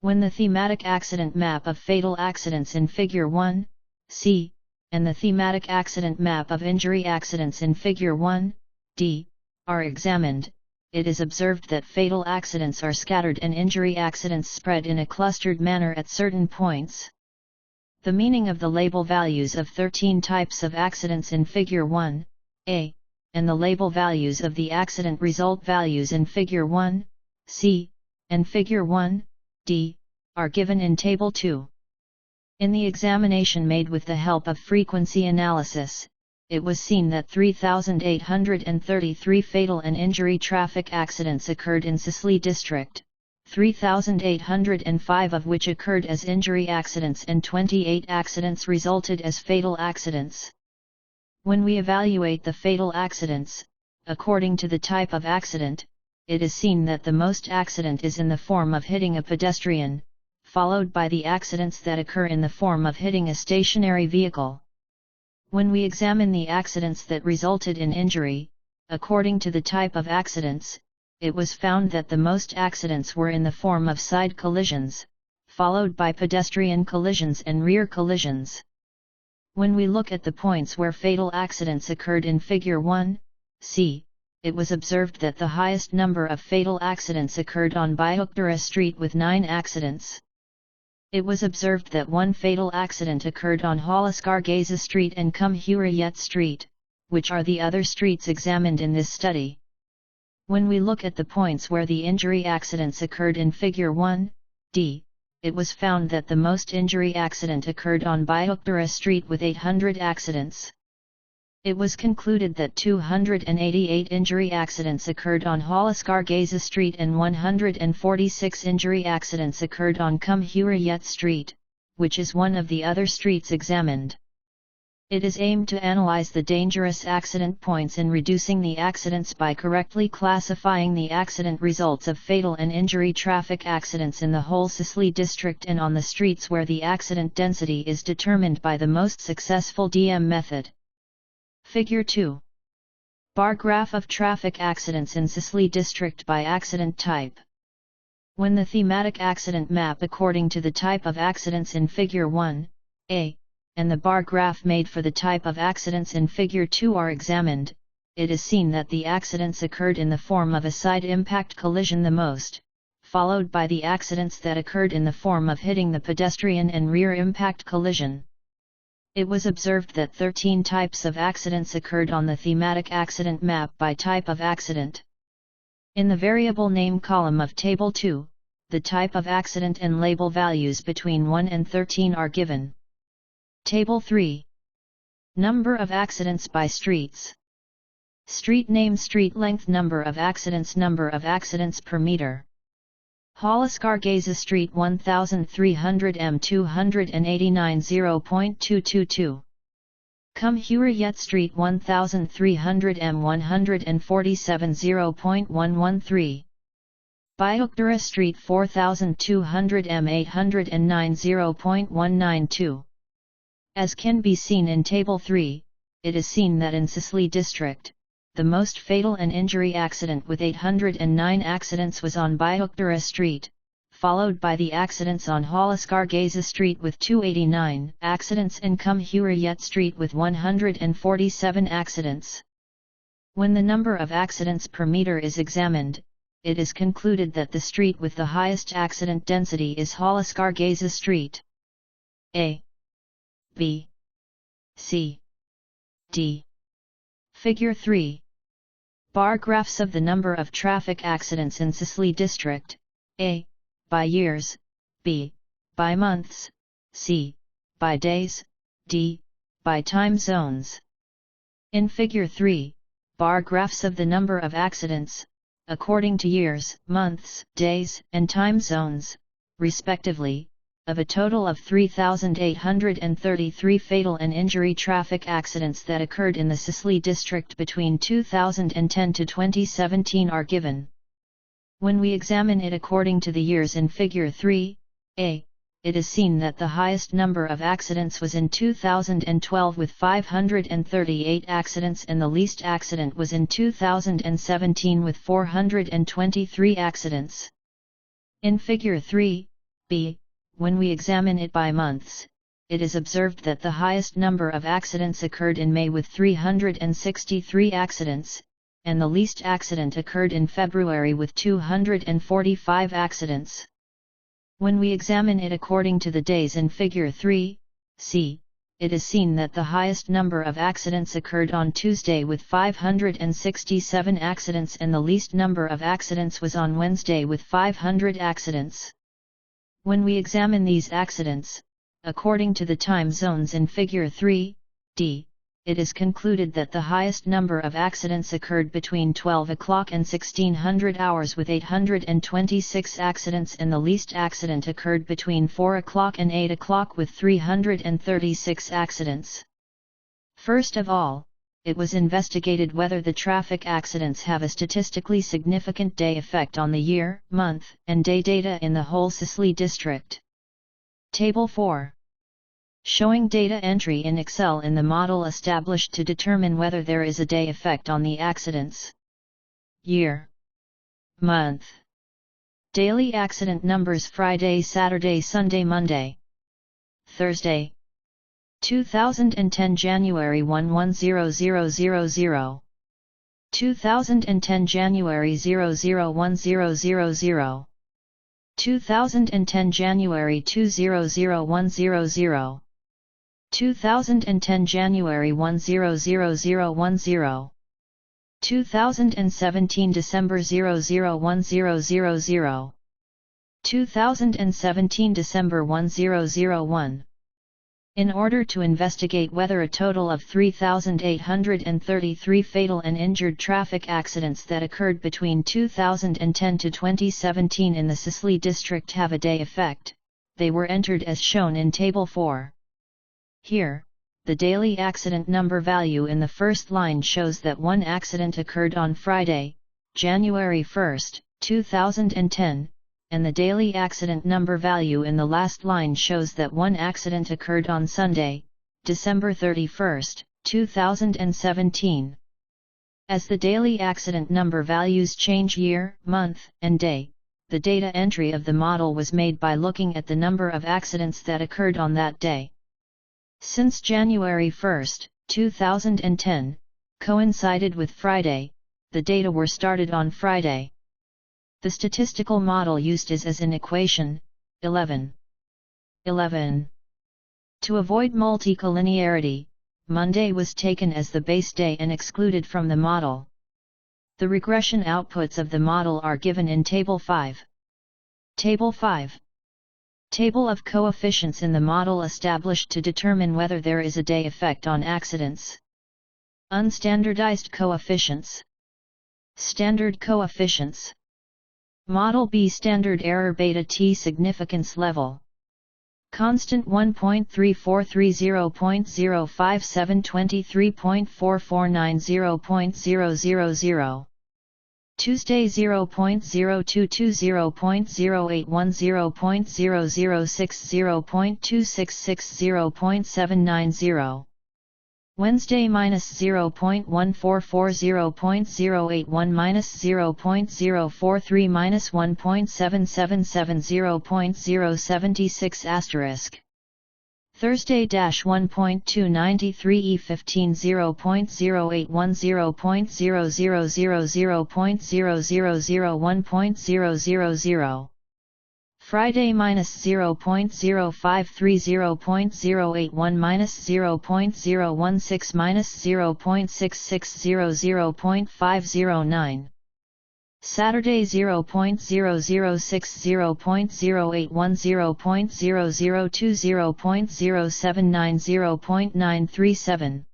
When the thematic accident map of fatal accidents in Figure 1, C, and the thematic accident map of injury accidents in Figure 1, D, are examined, it is observed that fatal accidents are scattered and injury accidents spread in a clustered manner at certain points. The meaning of the label values of 13 types of accidents in Figure 1, A, and the label values of the accident result values in Figure 1, C, and Figure 1, D, are given in Table 2. In the examination made with the help of frequency analysis, it was seen that 3,833 fatal and injury traffic accidents occurred in Şişli district, 3,805 of which occurred as injury accidents and 28 accidents resulted as fatal accidents. When we evaluate the fatal accidents, according to the type of accident, it is seen that the most accident is in the form of hitting a pedestrian, followed by the accidents that occur in the form of hitting a stationary vehicle. When we examine the accidents that resulted in injury, according to the type of accidents, it was found that the most accidents were in the form of side collisions, followed by pedestrian collisions and rear collisions. When we look at the points where fatal accidents occurred in Figure 1, C, it was observed that the highest number of fatal accidents occurred on Büyüklü Street with 9 accidents. It was observed that one fatal accident occurred on Halaskargeza Street and Cumhuriyet Street, which are the other streets examined in this study. When we look at the points where the injury accidents occurred in Figure 1, D, it was found that the most injury accident occurred on Büyüklü Street with 800 accidents. It was concluded that 288 injury accidents occurred on Halaskargeza Street and 146 injury accidents occurred on Cumhuriyet Street, which is one of the other streets examined. It is aimed to analyze the dangerous accident points in reducing the accidents by correctly classifying the accident results of fatal and injury traffic accidents in the whole Şişli district and on the streets where the accident density is determined by the most successful DM method. Figure 2. Bar graph of traffic accidents in Şişli district by accident type. When the thematic accident map according to the type of accidents in Figure 1, A, and the bar graph made for the type of accidents in Figure 2 are examined, it is seen that the accidents occurred in the form of a side impact collision the most, followed by the accidents that occurred in the form of hitting the pedestrian and rear impact collision. It was observed that 13 types of accidents occurred on the thematic accident map by type of accident. In the variable name column of Table 2, the type of accident and label values between 1 and 13 are given. Table 3. Number of accidents by streets. Street name, street length, number of accidents per meter. Halaskargeza Street 1300 m 289 0.222. Cumhuriyet Street 1300 m 147 0.113. Büyüklü Street 4200 m 809 0.192. As can be seen in Table 3, it is seen that in Şişli district, the most fatal and injury accident with 809 accidents was on Büyüklü Street, followed by the accidents on Halaskargeza Street with 289 accidents and Cumhuriyet Street with 147 accidents. When the number of accidents per meter is examined, it is concluded that the street with the highest accident density is Halaskargeza Street. A, B, C, D. Figure 3. Bar graphs of the number of traffic accidents in Şişli district, A, by years, B, by months, C, by days, D, by time zones. In Figure 3, bar graphs of the number of accidents, according to years, months, days, and time zones, respectively, of a total of 3,833 fatal and injury traffic accidents that occurred in the Şişli district between 2010 to 2017 are given. When we examine it according to the years in Figure 3a, it is seen that the highest number of accidents was in 2012 with 538 accidents and the least accident was in 2017 with 423 accidents. In Figure 3b, when we examine it by months, it is observed that the highest number of accidents occurred in May with 363 accidents, and the least accident occurred in February with 245 accidents. When we examine it according to the days in Figure 3c, it is seen that the highest number of accidents occurred on Tuesday with 567 accidents and the least number of accidents was on Wednesday with 500 accidents. When we examine these accidents, according to the time zones in Figure 3d, it is concluded that the highest number of accidents occurred between 12 o'clock and 1600 hours with 826 accidents and the least accident occurred between 4 o'clock and 8 o'clock with 336 accidents. First of all, it was investigated whether the traffic accidents have a statistically significant day effect on the year, month, and day data in the whole Şişli district. Table 4. Showing data entry in Excel in the model established to determine whether there is a day effect on the accidents. Year. Month. Daily accident numbers Friday, Saturday, Sunday, Monday. Thursday. 2010 January 110000. 2010 January 001000. 2010 January 200100. 2010 January 100010. 2017 December 001000. 2017 December 1001. In order to investigate whether a total of 3,833 fatal and injured traffic accidents that occurred between 2010 to 2017 in the Şişli district have a day effect, they were entered as shown in Table 4. Here, the daily accident number value in the first line shows that one accident occurred on Friday, January 1, 2010, and the daily accident number value in the last line shows that one accident occurred on Sunday, December 31, 2017. As the daily accident number values change year, month, and day, the data entry of the model was made by looking at the number of accidents that occurred on that day. Since January 1, 2010, coincided with Friday, the data were started on Friday. The statistical model used is as in equation 11. 11. To avoid multicollinearity, Monday was taken as the base day and excluded from the model. The regression outputs of the model are given in Table 5. Table 5. Table of coefficients in the model established to determine whether there is a day effect on accidents. Unstandardized coefficients. Standard coefficients. Model B standard error beta T significance level. Constant 1.3430.05723.4490.000. Tuesday 0.02220.081.006.0.266.0.790. Wednesday -0.1440.081 -0.043 -1.7770.076 Thursday -1.293 E15 0.081 0.0000.0001.000 Friday -0.053 0.081 -0.016 -0.6600.509 Saturday 0.006 0.081 0.002 0.079 0.937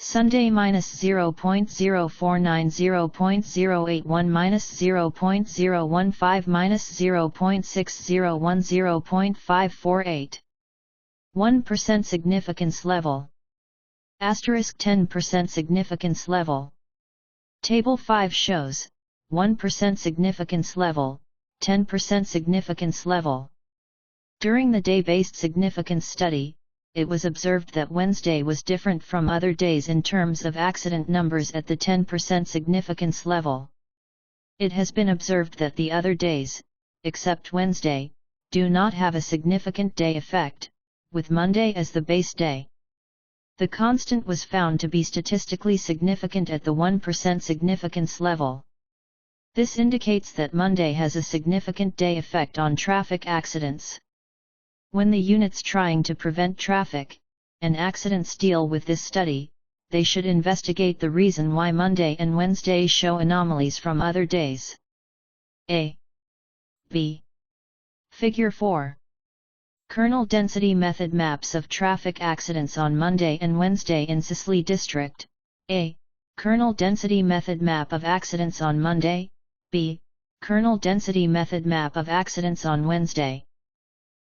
Sunday -0.049 0.081 -0.015 -0.601 0.548 1% significance level *10% significance level Table 5 shows 1% significance level, 10% significance level. During the day-based significance study, it was observed that Wednesday was different from other days in terms of accident numbers at the 10% significance level. It has been observed that the other days, except Wednesday, do not have a significant day effect, with Monday as the base day. The constant was found to be statistically significant at the 1% significance level. This indicates that Monday has a significant day effect on traffic accidents. When the units trying to prevent traffic and accidents deal with this study, they should investigate the reason why Monday and Wednesday show anomalies from other days. A. B. Figure 4. Kernel density method maps of traffic accidents on Monday and Wednesday in Şişli District. A. Kernel density method map of accidents on Monday. B. Kernel density method map of accidents on Wednesday.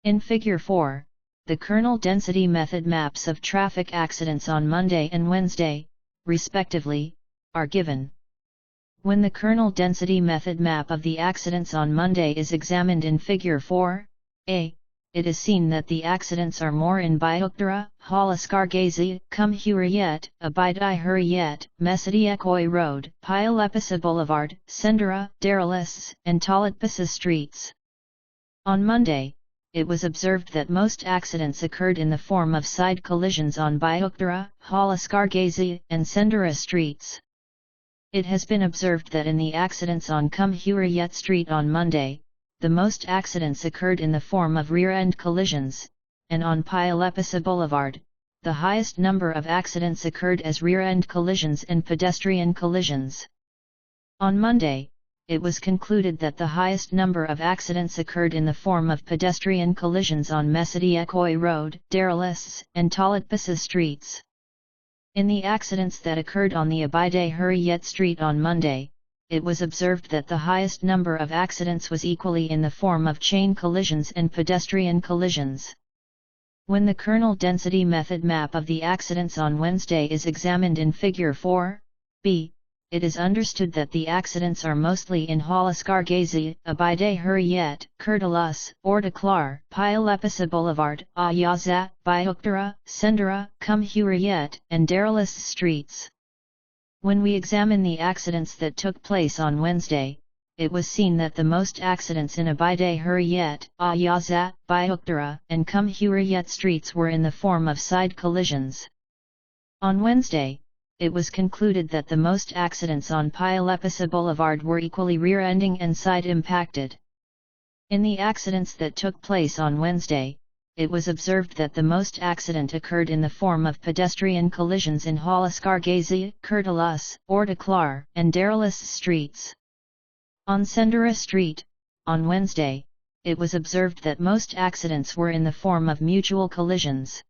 In Figure 4, the kernel density method maps of traffic accidents on Monday and Wednesday, respectively, are given. When the kernel density method map of the accidents on Monday is examined in Figure 4, A, it is seen that the accidents are more in Büyüklü, Halaskargazi, Cumhuriyet, Abide Hurriyet, Mecidiyekköy Road, Paylaşma Boulevard, Semra, Darülüs, and Taşabat streets. On Monday, it was observed that most accidents occurred in the form of side collisions on Büyüklü, Halaskargazi, and Semra streets. It has been observed that in the accidents on Cumhuriyet Street on Monday, the most accidents occurred in the form of rear-end collisions, and on Paylaşma Boulevard, the highest number of accidents occurred as rear-end collisions and pedestrian collisions. On Monday, it was concluded that the highest number of accidents occurred in the form of pedestrian collisions on Mecidiyekköy Road, Darülüs, and Taşabat streets. In the accidents that occurred on the Abide Hurriyet Street on Monday, it was observed that the highest number of accidents was equally in the form of chain collisions and pedestrian collisions. When the kernel density method map of the accidents on Wednesday is examined in Figure 4, B, it is understood that the accidents are mostly in Halaskargazi, Abide Hurriyet, Kurtuluş, Ortaklar, Paylaşma Boulevard, Ayaza, Büyüklü, Semra, Cumhuriyet, and Darülüs streets. When we examine the accidents that took place on Wednesday, it was seen that the most accidents in Abide Hurriyet, Ayaza, Büyüklü, and Cumhuriyet streets were in the form of side collisions. On Wednesday, it was concluded that the most accidents on Paylaşma Boulevard were equally rear-ending and side-impacted. In the accidents that took place on Wednesday, it was observed that the most accident occurred in the form of pedestrian collisions in Halaskargazi, Kurtuluş, Ortaklar, and Darülüs streets. On Semra Street, on Wednesday, it was observed that most accidents were in the form of mutual collisions.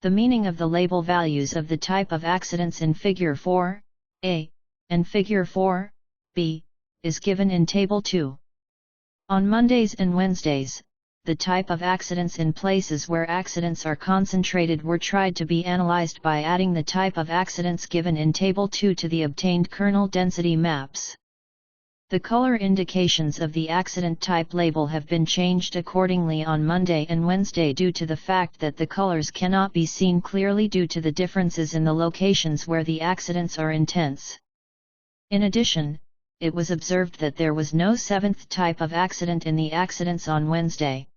The meaning of the label values of the type of accidents in Figure 4, A, and Figure 4, B, is given in Table 2. On Mondays and Wednesdays, the type of accidents in places where accidents are concentrated were tried to be analyzed by adding the type of accidents given in Table 2 to the obtained kernel density maps. The color indications of the accident type label have been changed accordingly on Monday and Wednesday due to the fact that the colors cannot be seen clearly due to the differences in the locations where the accidents are intense. In addition, it was observed that there was no seventh type of accident in the accidents on Wednesday.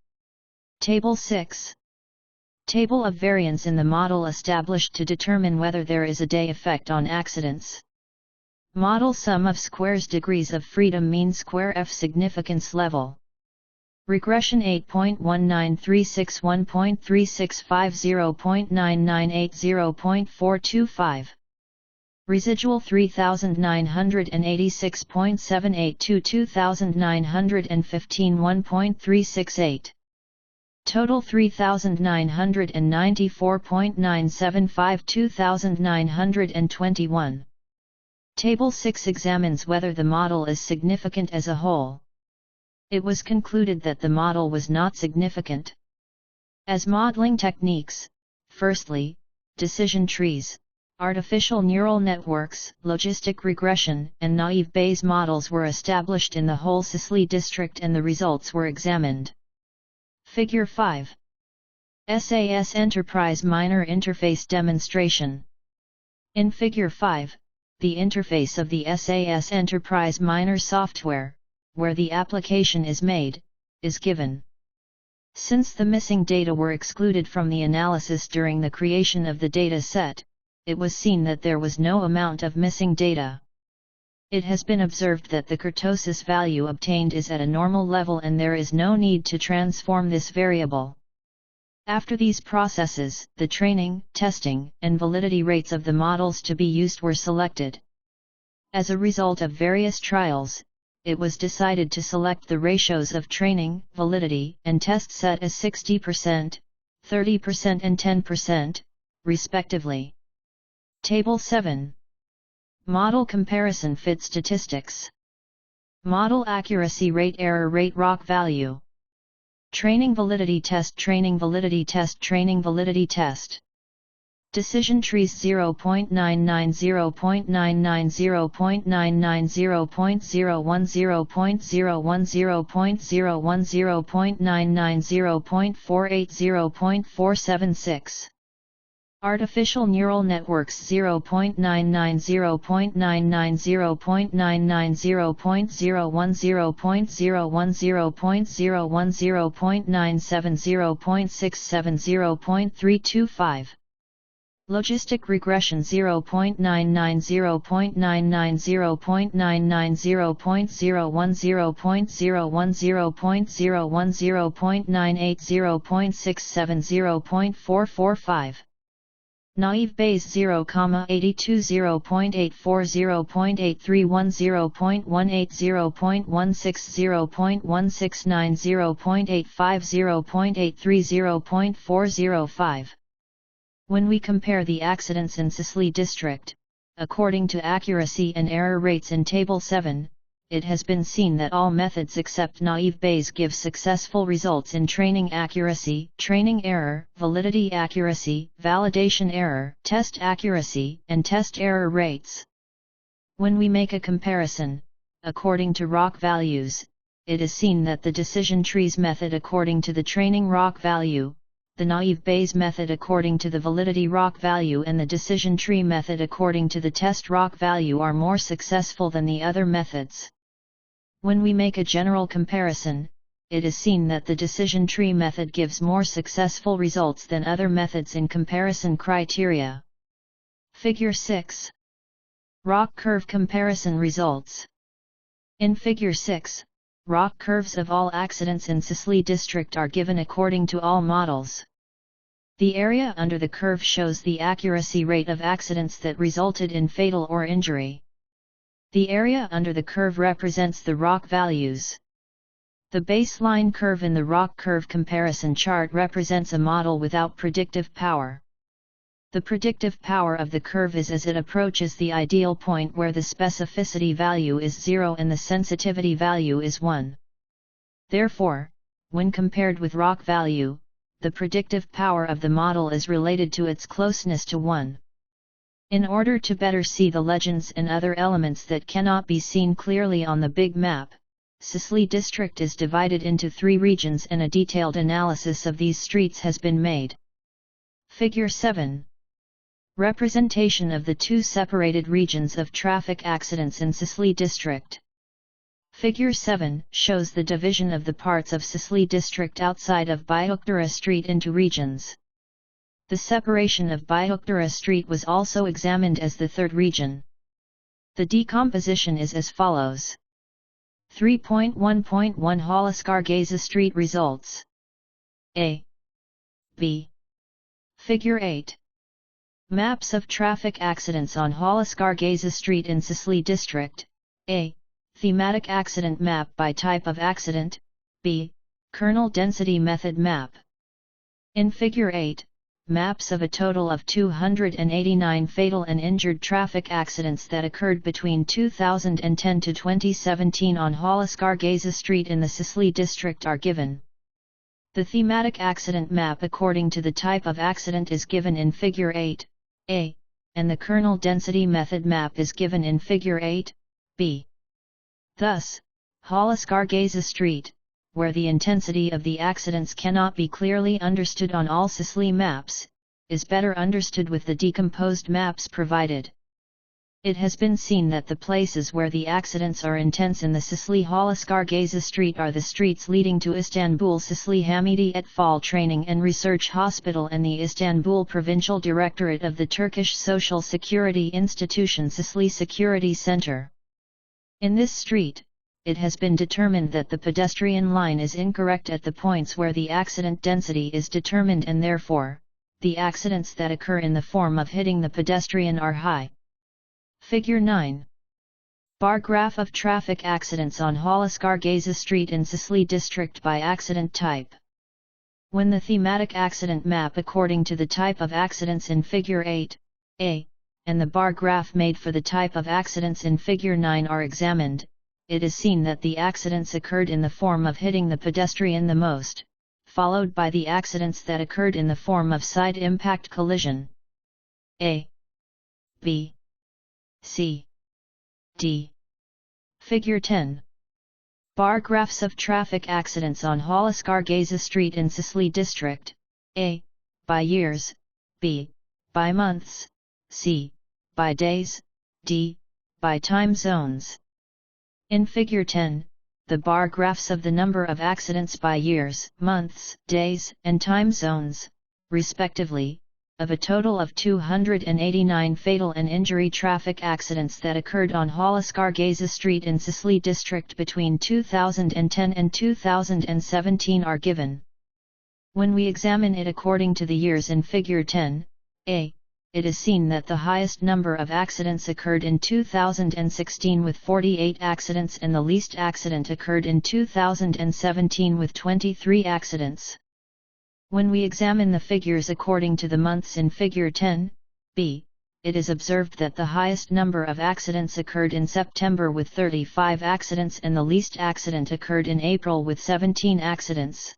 Table 6. Table of variance in the model established to determine whether there is a day effect on accidents. Model sum of squares degrees of freedom mean square F significance level. Regression 8.19361.3650.9980.425. Residual 3986.78 to 2915 1.368. Total 3994.975 2921. Table 6 examines whether the model is significant as a whole. It was concluded that the model was not significant. As modeling techniques, firstly, decision trees, artificial neural networks, logistic regression, and naive Bayes models were established in the whole Şişli district and the results were examined. Figure 5. SAS Enterprise Minor Interface Demonstration. In Figure 5, the interface of the SAS Enterprise Minor software, where the application is made, is given. Since the missing data were excluded from the analysis during the creation of the data set, it was seen that there was no amount of missing data. It has been observed that the kurtosis value obtained is at a normal level and there is no need to transform this variable. After these processes, the training, testing, and validity rates of the models to be used were selected. As a result of various trials, it was decided to select the ratios of training, validity, and test set as 60%, 30% and 10%, respectively. Table 7. Model comparison fit statistics. Model accuracy rate error rate ROC value. Training validity test training validity test training validity test. Decision trees 0.990.990.010.010.010.990.480.476. Artificial neural networks 0.990.990.010.010.010.970.670.325. Logistic regression 0.990.990.010.010.010.980.670.445. Naive Bayes 0,82 0.84 0.831 0.180 0.160 0.169 0.85 0.830 0.405. When we compare the accidents in Şişli district, according to accuracy and error rates in Table 7, it has been seen that all methods except naive Bayes give successful results in training accuracy, training error, validity accuracy, validation error, test accuracy, and test error rates. When we make a comparison, according to ROC values, it is seen that the decision trees method according to the training ROC value, the naive Bayes method according to the validity ROC value and the decision tree method according to the test ROC value are more successful than the other methods. When we make a general comparison, it is seen that the decision tree method gives more successful results than other methods in comparison criteria. Figure 6. ROC curve comparison results. In Figure 6, ROC curves of all accidents in Şişli district are given according to all models. The area under the curve shows the accuracy rate of accidents that resulted in fatal or injury. The area under the curve represents the ROC values. The baseline curve in the ROC curve comparison chart represents a model without predictive power. The predictive power of the curve is as it approaches the ideal point where the specificity value is 0 and the sensitivity value is 1. Therefore, when compared with ROC value, the predictive power of the model is related to its closeness to 1. In order to better see the legends and other elements that cannot be seen clearly on the big map, Şişli district is divided into 3 regions and a detailed analysis of these streets has been made. Figure 7. Representation of the 2 separated regions of traffic accidents in Şişli district. Figure 7 shows the division of the parts of Şişli district outside of Büyüklü street into regions. The separation of Büyüklü street was also examined as the 3rd region. The decomposition is as follows. 3.1.1 Halaskargaza Street results. A. B. Figure 8. Maps of traffic accidents on Halaskargaza Street in Şişli district. A. Thematic accident map by type of accident. B. Kernel density method map. In Figure 8, maps of a total of 289 fatal and injured traffic accidents that occurred between 2010 to 2017 on Halaskargaza Street in the Şişli district are given. The thematic accident map according to the type of accident is given in Figure 8a, and the kernel density method map is given in Figure 8b. Thus, Halaskargaza Street, where the intensity of the accidents cannot be clearly understood on all Şişli maps, is better understood with the decomposed maps provided. It has been seen that the places where the accidents are intense in the Şişli Halaskargaza Street are the streets leading to Istanbul Şişli Hamidi Etfal Training and Research Hospital and the Istanbul Provincial Directorate of the Turkish Social Security Institution Şişli Security Center. In this street, it has been determined that the pedestrian line is incorrect at the points where the accident density is determined and therefore, the accidents that occur in the form of hitting the pedestrian are high. Figure 9. Bar graph of traffic accidents on Halaskargaza Street in Şişli district by accident type. When the thematic accident map according to the type of accidents in Figure 8a, and the bar graph made for the type of accidents in Figure 9 are examined, it is seen that the accidents occurred in the form of hitting the pedestrian the most, followed by the accidents that occurred in the form of side impact collision. A, B, C, D. Figure 10. Bar graphs of traffic accidents on Halaskargaza Street in Şişli district. A. By years. B. By months. C. By days. D. By time zones. In Figure 10, the bar graphs of the number of accidents by years, months, days, and time zones, respectively, of a total of 289 fatal and injury traffic accidents that occurred on Halaskargaza Street in Şişli district between 2010 and 2017 are given. When we examine it according to the years in Figure 10a, it is seen that the highest number of accidents occurred in 2016 with 48 accidents and the least accident occurred in 2017 with 23 accidents. When we examine the figures according to the months in Figure 10b, it is observed that the highest number of accidents occurred in September with 35 accidents and the least accident occurred in April with 17 accidents.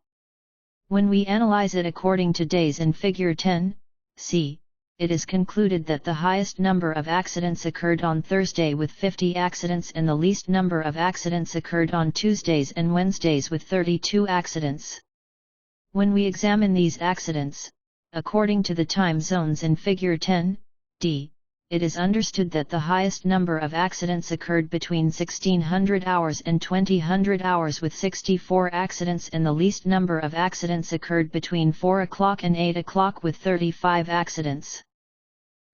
When we analyze it according to days in Figure 10c, it is concluded that the highest number of accidents occurred on Thursday with 50 accidents and the least number of accidents occurred on Tuesdays and Wednesdays with 32 accidents. When we examine these accidents, according to the time zones in Figure 10d, it is understood that the highest number of accidents occurred between 1600 hours and 2000 hours with 64 accidents and the least number of accidents occurred between 4 o'clock and 8 o'clock with 35 accidents.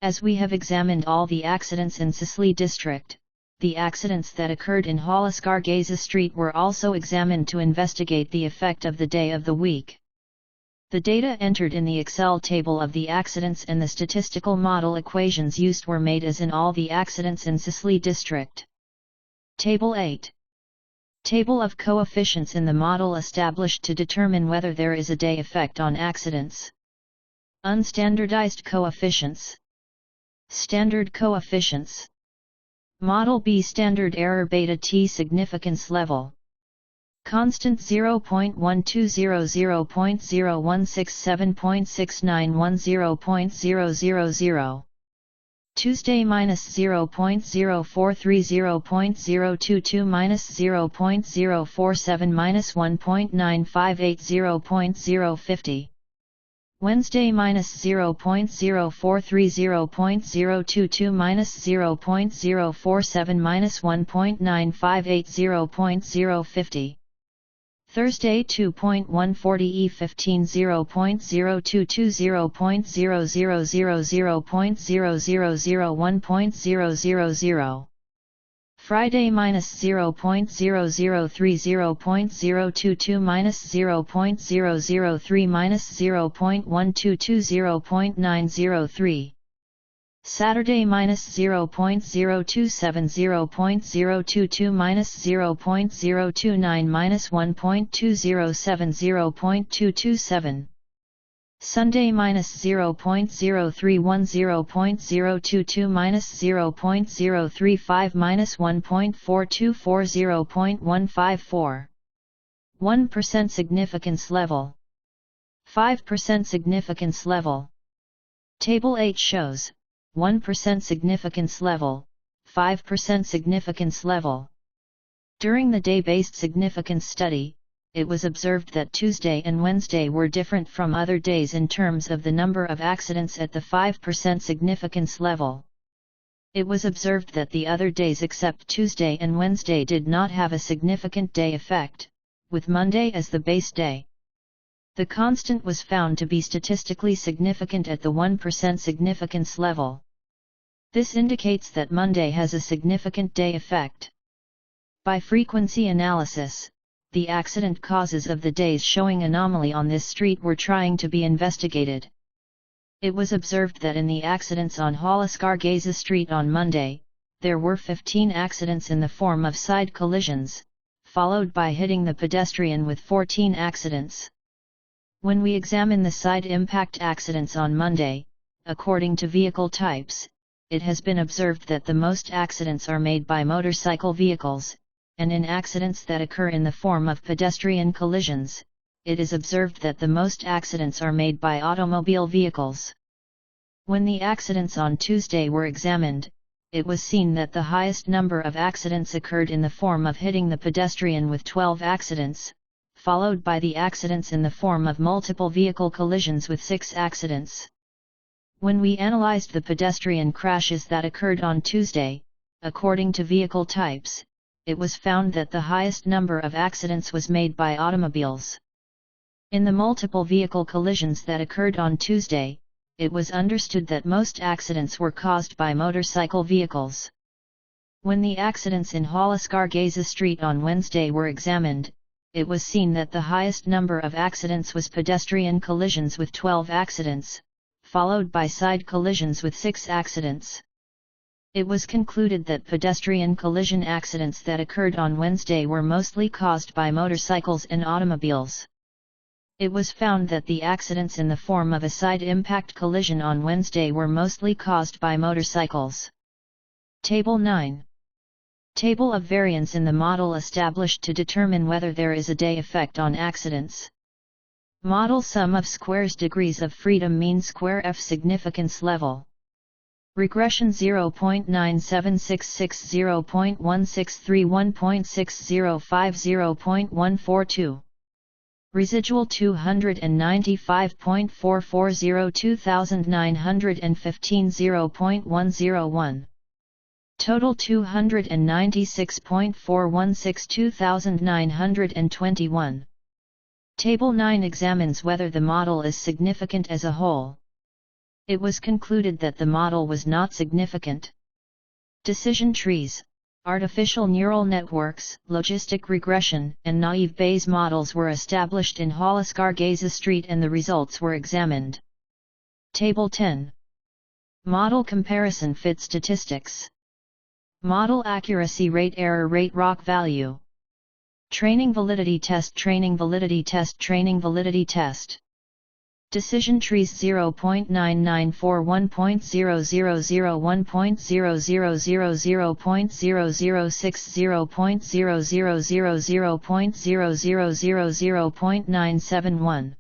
As we have examined all the accidents in Şişli district, the accidents that occurred in Halaskargaza Street were also examined to investigate the effect of the day of the week. The data entered in the Excel table of the accidents and the statistical model equations used were made as in all the accidents in Şişli district. Table 8. Table of coefficients in the model established to determine whether there is a day effect on accidents. Unstandardized coefficients. Standard coefficients. Model B standard error beta T significance level. Constant 0.1200, 0.0167.6910.000. Tuesday -0.0430 0.022 -0.047 -1.958 0.050. Wednesday -0.043 0.022 -0.047 -1.958 0.050. Thursday 2.140 E15 0.022 0.000 0.0001.000. Friday -0.003 0.022 -0.003 -0.122 0.903. Saturday -0.027 0.022 -0.029 -1.207 0.227. Sunday -0.031 0.022 -0.035 -1.424 0.154. 1% significance level. 5% significance level. Table 8 shows 1% significance level, 5% significance level. During the day-based significance study, it was observed that Tuesday and Wednesday were different from other days in terms of the number of accidents at the 5% significance level. It was observed that the other days except Tuesday and Wednesday did not have a significant day effect, with Monday as the base day. The constant was found to be statistically significant at the 1% significance level. This indicates that Monday has a significant day effect. By frequency analysis, the accident causes of the days showing anomaly on this street were trying to be investigated. It was observed that in the accidents on Holliscargeza Street on Monday, there were 15 accidents in the form of side collisions, followed by hitting the pedestrian with 14 accidents. When we examine the side impact accidents on Monday, according to vehicle types, it has been observed that the most accidents are made by motorcycle vehicles, and in accidents that occur in the form of pedestrian collisions, it is observed that the most accidents are made by automobile vehicles. When the accidents on Tuesday were examined, it was seen that the highest number of accidents occurred in the form of hitting the pedestrian with 12 accidents, followed by the accidents in the form of multiple vehicle collisions with 6 accidents. When we analyzed the pedestrian crashes that occurred on Tuesday, according to vehicle types, it was found that the highest number of accidents was made by automobiles. In the multiple vehicle collisions that occurred on Tuesday, it was understood that most accidents were caused by motorcycle vehicles. When the accidents in Holliscargeza Street on Wednesday were examined, it was seen that the highest number of accidents was pedestrian collisions with 12 accidents, followed by side collisions with 6 accidents. It was concluded that pedestrian collision accidents that occurred on Wednesday were mostly caused by motorcycles and automobiles. It was found that the accidents in the form of a side impact collision on Wednesday were mostly caused by motorcycles. Table 9. Table of variance in the model established to determine whether there is a day effect on accidents. Model sum of squares degrees of freedom mean square F significance level. Regression 0.9766 0.1631.605 0.142. Residual 295.440 2915 0.101. Total 296.416 2921. Table 9 examines whether the model is significant as a whole. It was concluded that the model was not significant. Decision trees, artificial neural networks, logistic regression, and naive Bayes models were established in Holliscargeza Street and the results were examined. Table 10. Model comparison fit statistics. Model accuracy rate error rate ROC value. Training validity test training validity test training validity test. Decision trees 0.9941.00001.00000.00000.971.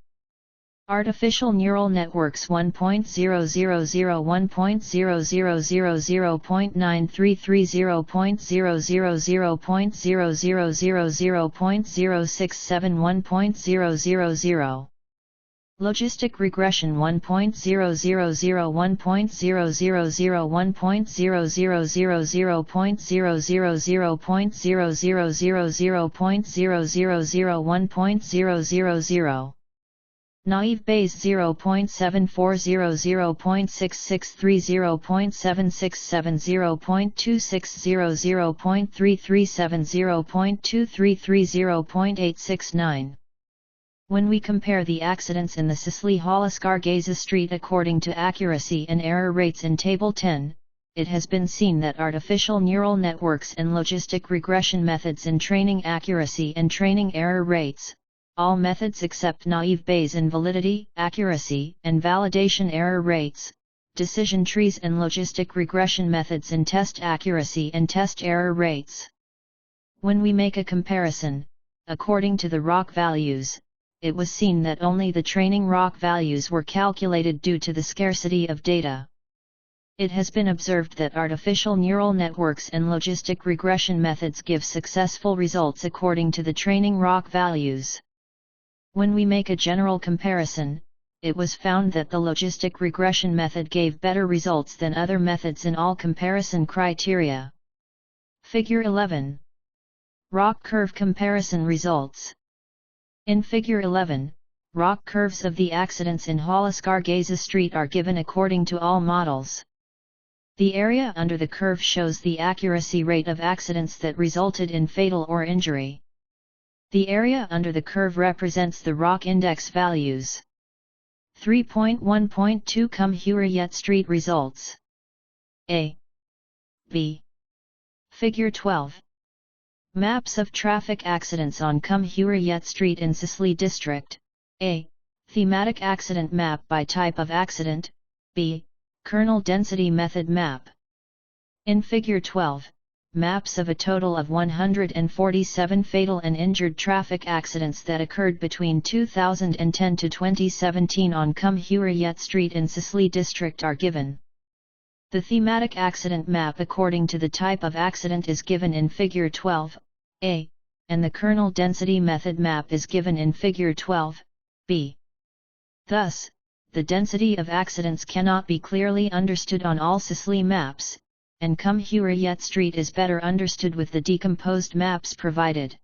Artificial neural networks 1.000.9330.000.000.067 Logistic regression 1.00001.000.000.000.000.000 Naive Bayes 0.7400.6630.0.2330.2330.869 When we compare the accidents in the Sisley-Hollisker-Gaza Street according to accuracy and error rates in Table 10, it has been seen that artificial neural networks and logistic regression methods in training accuracy and training error rates, all methods except naive Bayes in validity, accuracy, and validation error rates, decision trees and logistic regression methods in test accuracy and test error rates. When we make a comparison, according to the ROC values, it was seen that only the training ROC values were calculated due to the scarcity of data. It has been observed that artificial neural networks and logistic regression methods give successful results according to the training ROC values. When we make a general comparison, it was found that the logistic regression method gave better results than other methods in all comparison criteria. Figure 11. ROC curve comparison results. In Figure 11, ROC curves of the accidents in Hollisker-Gaza Street are given according to all models. The area under the curve shows the accuracy rate of accidents that resulted in fatal or injury. The area under the curve represents the ROC index values. 3.1.2 Cumhuriyet Street results. A. B. Figure 12. Maps of traffic accidents on Cumhuriyet Street in Şişli District. A. Thematic accident map by type of accident. B. Kernel density method map. In Figure 12, maps of a total of 147 fatal and injured traffic accidents that occurred between 2010 to 2017 on Cumhuriyet Street in Şişli District are given. The thematic accident map according to the type of accident is given in Figure 12a, and the kernel density method map is given in Figure 12b. Thus, the density of accidents cannot be clearly understood on all Şişli maps, and Cumhuriyet Street is better understood with the decomposed maps provided.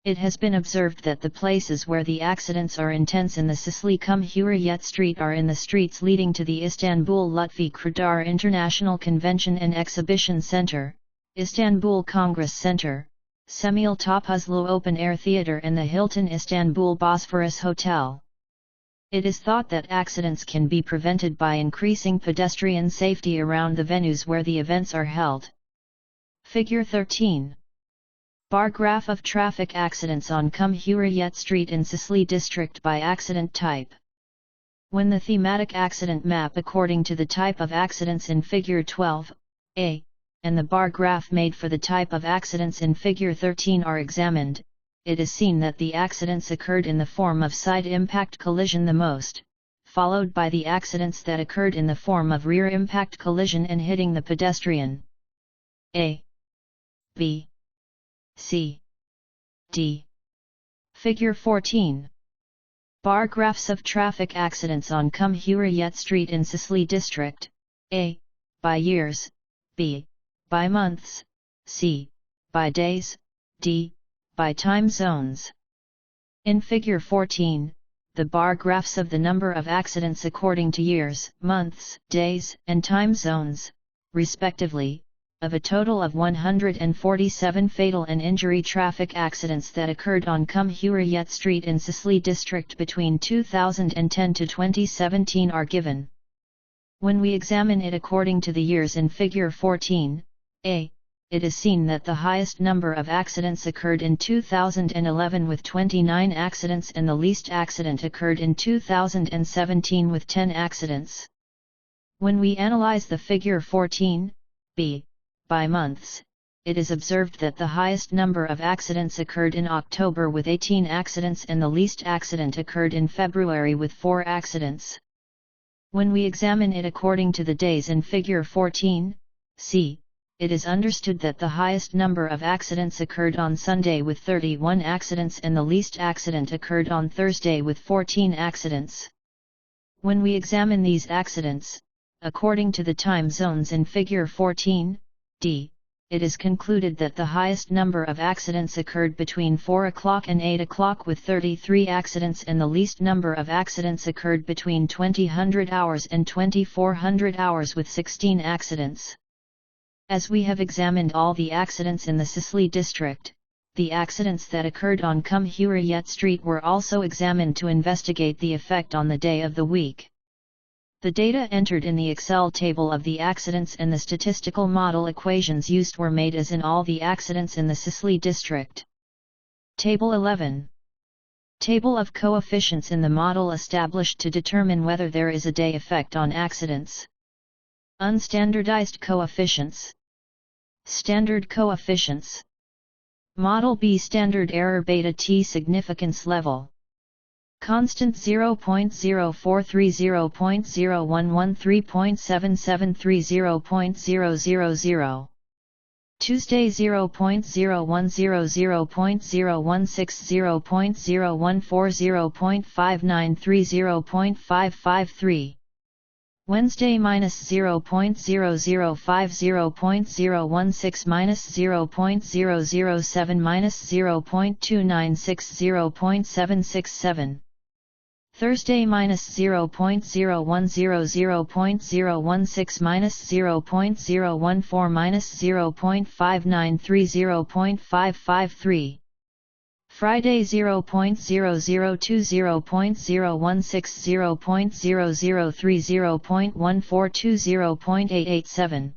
It has been observed that the places where the accidents are intense in the Şişli Cumhuriyet Street are in the streets leading to the Istanbul Lütfi Kırdar International Convention and Exhibition Center, Istanbul Congress Center, Semil Topuzlu Open Air Theatre and the Hilton Istanbul Bosphorus Hotel. It is thought that accidents can be prevented by increasing pedestrian safety around the venues where the events are held. Figure 13. Bar graph of traffic accidents on Cumhuriyet Street in Şişli District by accident type. When the thematic accident map according to the type of accidents in Figure 12a, and the bar graph made for the type of accidents in Figure 13 are examined, it is seen that the accidents occurred in the form of side impact collision the most, followed by the accidents that occurred in the form of rear impact collision and hitting the pedestrian. A. B. C. D. Figure 14. Bar graphs of traffic accidents on Cumhuriyet Street in Şişli District. A. By years. B. By months. C. By days. D. By time zones. In Figure 14, the bar graphs of the number of accidents according to years, months, days, and time zones, respectively, of a total of 147 fatal and injury traffic accidents that occurred on Cumhuriyet Street in Şişli District between 2010 to 2017 are given. When we examine it according to the years in Figure 14a, it is seen that the highest number of accidents occurred in 2011 with 29 accidents and the least accident occurred in 2017 with 10 accidents. When we analyze the Figure 14b, by months, it is observed that the highest number of accidents occurred in October with 18 accidents and the least accident occurred in February with 4 accidents. When we examine it according to the days in Figure 14, c, it is understood that the highest number of accidents occurred on Sunday with 31 accidents and the least accident occurred on Thursday with 14 accidents. When we examine these accidents, according to the time zones in Figure 14, d, it is concluded that the highest number of accidents occurred between 4 o'clock and 8 o'clock with 33 accidents and the least number of accidents occurred between 2000 hours and 2400 hours with 16 accidents. As we have examined all the accidents in the Şişli district, the accidents that occurred on Cumhuriyet Street were also examined to investigate the effect on the day of the week. The data entered in the Excel table of the accidents and the statistical model equations used were made as in all the accidents in the Şişli district. Table 11. Table of coefficients in the model established to determine whether there is a day effect on accidents. Unstandardized coefficients. Standard coefficients. Model B standard error beta T significance level. Constant 0.043.01130.7730.000. Tuesday 0.0100.016.0.014.0.593.0.553. Wednesday -0.050.016-0.007-0.296.0.767. Thursday -0.0100.016-0.014-0.593.0.553. Friday 0.020.016-0.030.142.0.887.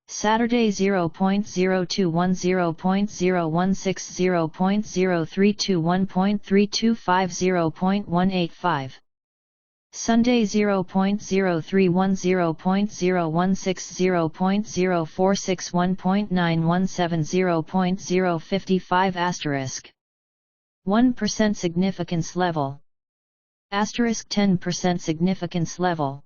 Saturday 0.021.016-0.032.1.325.0.185. Sunday 0.031.016-0.046.1.917.0.055 1% significance level. 10% significance level.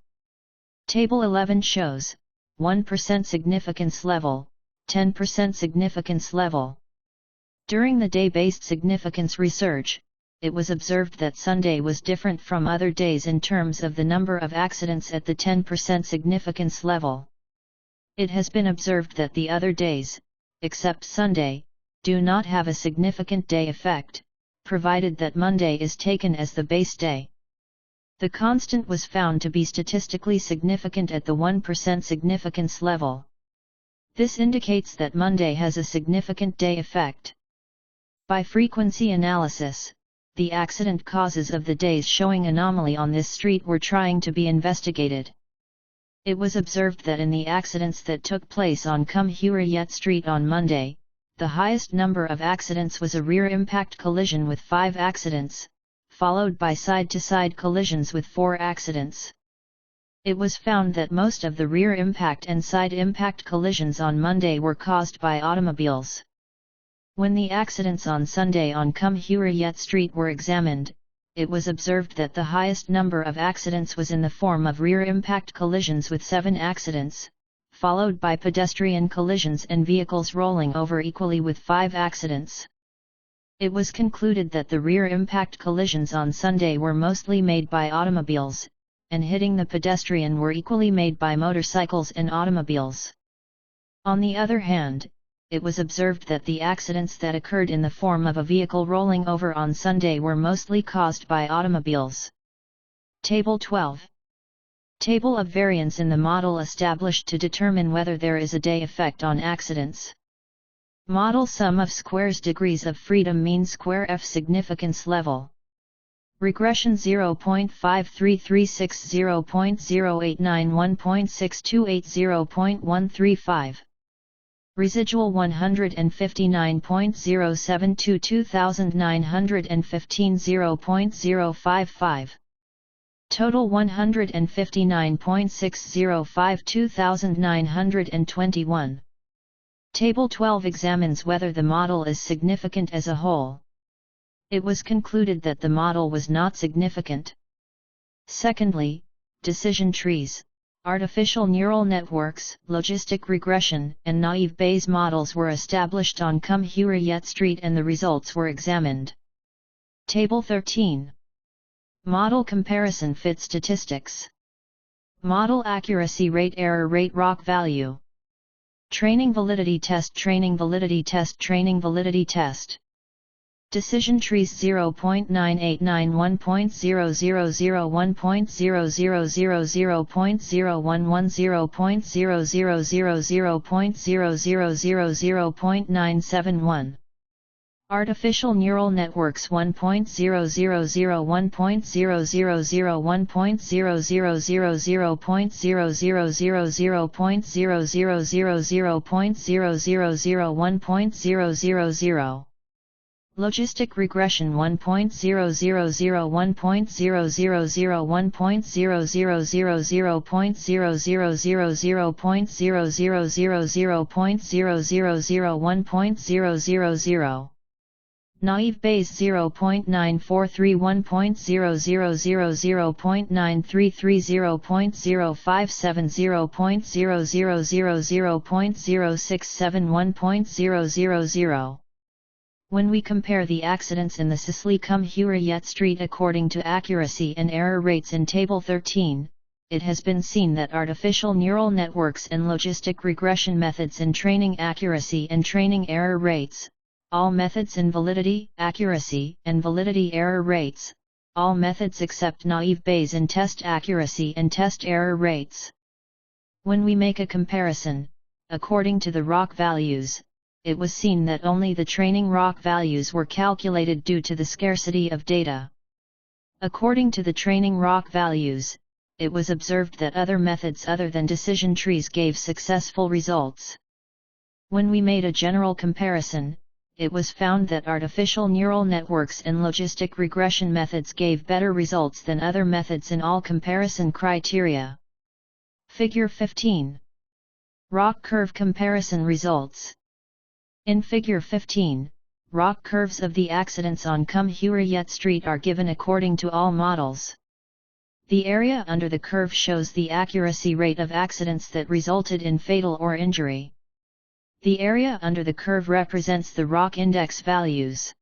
Table 11 shows 1% significance level, 10% significance level. During the day-based significance research, it was observed that Sunday was different from other days in terms of the number of accidents at the 10% significance level. It has been observed that the other days, except Sunday, do not have a significant day effect, provided that Monday is taken as the base day. The constant was found to be statistically significant at the 1% significance level. This indicates that Monday has a significant day effect. By frequency analysis, the accident causes of the days showing anomaly on this street were trying to be investigated. It was observed that in the accidents that took place on Cumhuriyet Street on Monday, the highest number of accidents was a rear impact collision with 5 accidents, followed by side-to-side collisions with 4 accidents. It was found that most of the rear impact and side impact collisions on Monday were caused by automobiles. When the accidents on Sunday on Cumhuriyet Street were examined, it was observed that the highest number of accidents was in the form of rear impact collisions with 7 accidents, followed by pedestrian collisions and vehicles rolling over equally with 5 accidents. It was concluded that the rear impact collisions on Sunday were mostly made by automobiles, and hitting the pedestrian were equally made by motorcycles and automobiles. On the other hand, it was observed that the accidents that occurred in the form of a vehicle rolling over on Sunday were mostly caused by automobiles. Table 12. Table of variance in the model established to determine whether there is a day effect on accidents. Model sum of squares degrees of freedom mean square F significance level. Regression 0.53360.0891.6280.135. Residual 159.072 2915 0.055. Total 159.605 2921. Table 12 examines whether the model is significant as a whole. It was concluded that the model was not significant. Secondly, decision trees, artificial neural networks, logistic regression, and naive Bayes models were established on Cumhuriyet Street and the results were examined. Table 13. Model comparison fit statistics. Model accuracy rate, error rate, ROC value. Training validity test, training validity test, training validity test. Decision trees 0.98911.00000.00000.00000.971. Artificial neural networks 1.00011.00000.00000.00000.00000. Logistic regression 1.00011.00000.00000.00000.00000. Naive Bayes 0.943100000.00570.00000.0671.000. When we compare the accidents in the Şişli Cumhuriyet Street according to accuracy and error rates in Table 13, it has been seen that artificial neural networks and logistic regression methods in training accuracy and training error rates, all methods in validity, accuracy, and validity error rates, all methods except naive Bayes in test accuracy and test error rates. When we make a comparison, according to the ROC values, it was seen that only the training ROC values were calculated due to the scarcity of data. According to the training ROC values, it was observed that other methods other than decision trees gave successful results. When we made a general comparison, it was found that artificial neural networks and logistic regression methods gave better results than other methods in all comparison criteria. Figure 15. ROC curve comparison results. In Figure 15, ROC curves of the accidents on Cumhuriyet Street are given according to all models. The area under the curve shows the accuracy rate of accidents that resulted in fatal or injury. The area under the curve represents the ROC index values.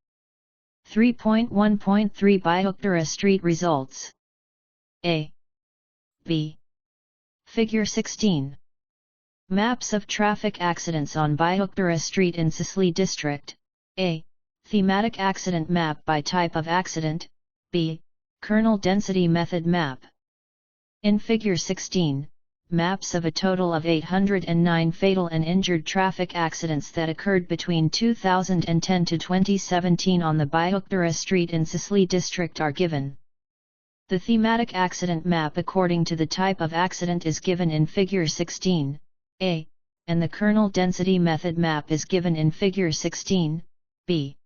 3.1.3 Büyüklü Street results. A. B. Figure 16. Maps of traffic accidents on Büyüklü Street in Şişli District. A. Thematic accident map by type of accident. B. Kernel density method map. In Figure 16, maps of a total of 809 fatal and injured traffic accidents that occurred between 2010 to 2017 on the Büyüklü Street in Şişli District are given. The thematic accident map according to the type of accident is given in Figure 16, A, and the kernel density method map is given in Figure 16, B.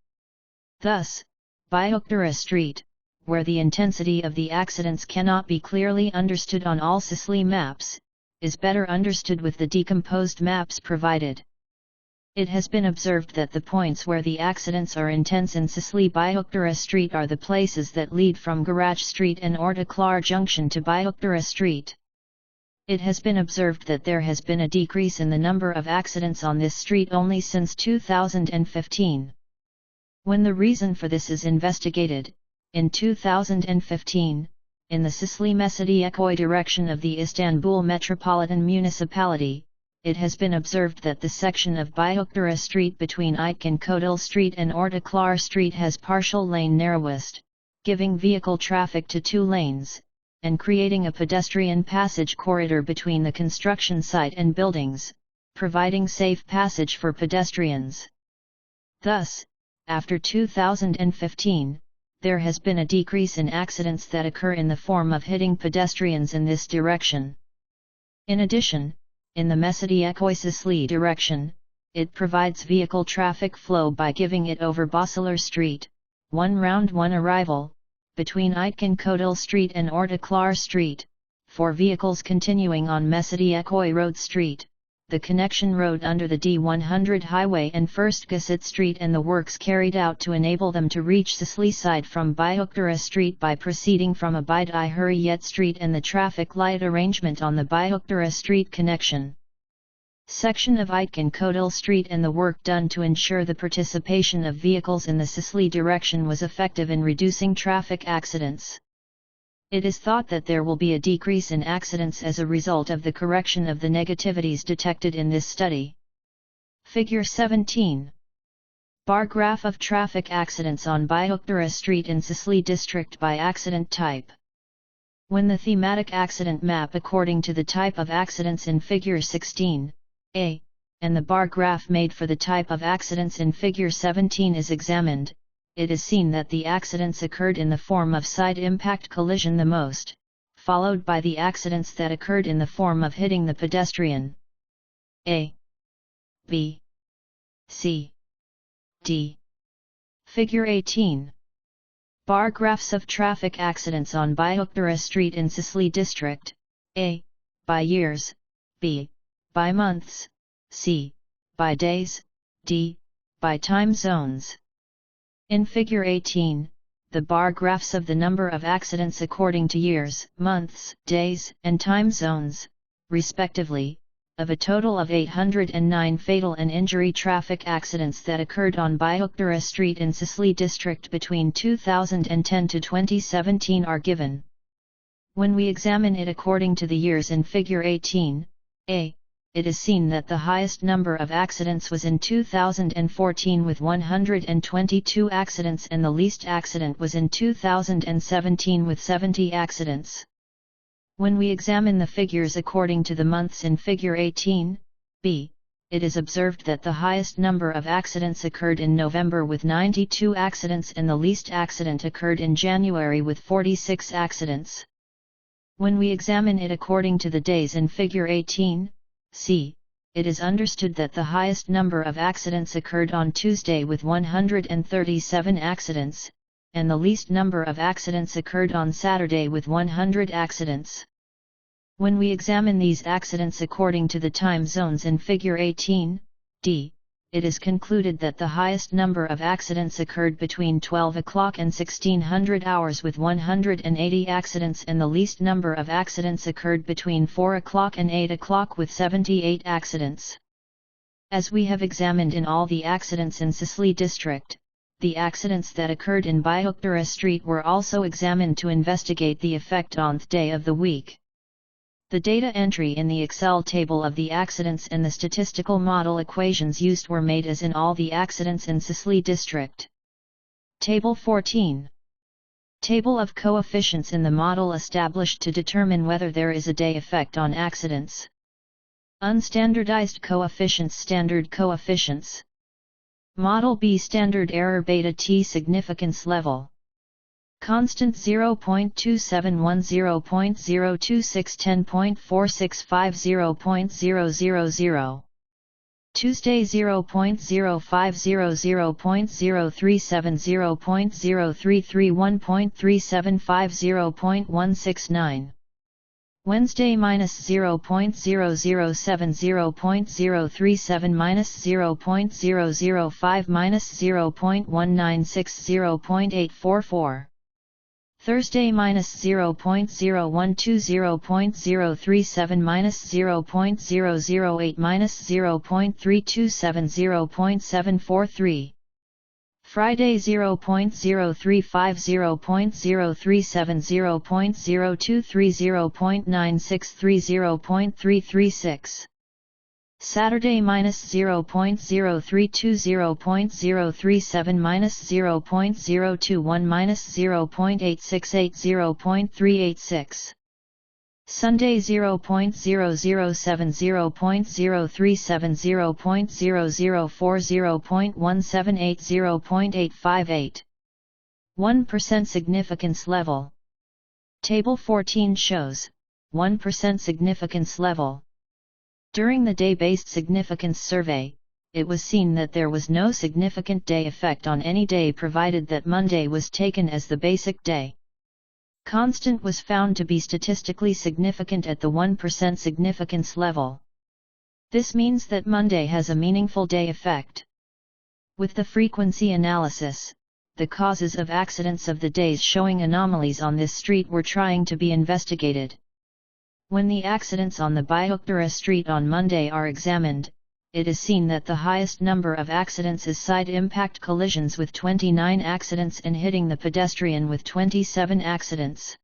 Thus, Büyüklü Street, where the intensity of the accidents cannot be clearly understood on all Şişli maps, is better understood with the decomposed maps provided. It has been observed that the points where the accidents are intense in Şişli Büyüklü Street are the places that lead from Garaj Street and Ortaklar Junction to Büyüklü Street. It has been observed that there has been a decrease in the number of accidents on this street only since 2015. When the reason for this is investigated, in 2015, in the Şişli Mecidiyekköy direction of the Istanbul Metropolitan Municipality, it has been observed that the section of Büyüklü Street between Istanbul Street and Ortaklar Street has partial lane narrowest, giving vehicle traffic to 2 lanes, and creating a pedestrian passage corridor between the construction site and buildings, providing safe passage for pedestrians. Thus, after 2015, there has been a decrease in accidents that occur in the form of hitting pedestrians in this direction. In addition, in the Mecidiyekköy direction, it provides vehicle traffic flow by giving it over Bağcılar Street, 1 round 1 arrival, between Istanbul Street and Ortaklar Street, for vehicles continuing on Mecidiyekköy Road Street, the connection road under the D100 highway and First Gasset Street and the works carried out to enable them to reach Şişli side from Büyüklü Street by proceeding from Abid-i Hürriyet Street and the traffic light arrangement on the Büyüklü Street connection section of Itkin Kodil Street and the work done to ensure the participation of vehicles in the Şişli direction was effective in reducing traffic accidents. It is thought that there will be a decrease in accidents as a result of the correction of the negativities detected in this study. Figure 17. Bar graph of traffic accidents on Büyüklü Street in Şişli district by accident type. When the thematic accident map according to the type of accidents in Figure 16, A, and the bar graph made for the type of accidents in Figure 17 is examined, it is seen that the accidents occurred in the form of side impact collision the most, followed by the accidents that occurred in the form of hitting the pedestrian. A, B, C, D. Figure 18. Bar graphs of traffic accidents on Büyüklü Street in Şişli district, A, by years, B, by months, C, by days, D, by time zones. In Figure 18, the bar graphs of the number of accidents according to years, months, days, and time zones, respectively, of a total of 809 fatal and injury traffic accidents that occurred on Büyüklü Street in Şişli district between 2010 to 2017 are given. When we examine it according to the years in Figure 18, A, it is seen that the highest number of accidents was in 2014 with 122 accidents and the least accident was in 2017 with 70 accidents. When we examine the figures according to the months in Figure 18, B, it is observed that the highest number of accidents occurred in November with 92 accidents and the least accident occurred in January with 46 accidents. When we examine it according to the days in Figure 18, C, it is understood that the highest number of accidents occurred on Tuesday with 137 accidents, and the least number of accidents occurred on Saturday with 100 accidents. When we examine these accidents according to the time zones in Figure 18, D, it is concluded that the highest number of accidents occurred between 12 o'clock and 1600 hours with 180 accidents and the least number of accidents occurred between 4 o'clock and 8 o'clock with 78 accidents. As we have examined in all the accidents in Şişli district, the accidents that occurred in Büyüklü Street were also examined to investigate the effect on the day of the week. The data entry in the Excel table of the accidents and the statistical model equations used were made as in all the accidents in Şişli district. Table 14. Table of coefficients in the model established to determine whether there is a day effect on accidents. Unstandardized coefficients, standard coefficients. Model B, standard error beta t significance level. Constant 0.2710, 0.026, 10.465, 0.000. Tuesday 0.050, 0.037, 0.033, 1.375, 0.169. Wednesday -0.007, 0.037, -0.005, -0.196, 0.844. Thursday -0.012, 0.037, -0.008, -0.327, 0.743. Friday 0.035, 0.037, 0.023, 0.963, 0.336. Saturday -0.032, 0.037, -0.021, -0.868, 0.386. Sunday 0.007, 0.037, 0.004, 0.178, 0.858. 1% significance level. Table 14 shows 1% significance level. During the day-based significance survey, it was seen that there was no significant day effect on any day provided that Monday was taken as the basic day. Constant was found to be statistically significant at the 1% significance level. This means that Monday has a meaningful day effect. With the frequency analysis, the causes of accidents of the days showing anomalies on this street were trying to be investigated. When the accidents on the Büyüklü street on Monday are examined, it is seen that the highest number of accidents is side impact collisions with 29 accidents and hitting the pedestrian with 27 accidents.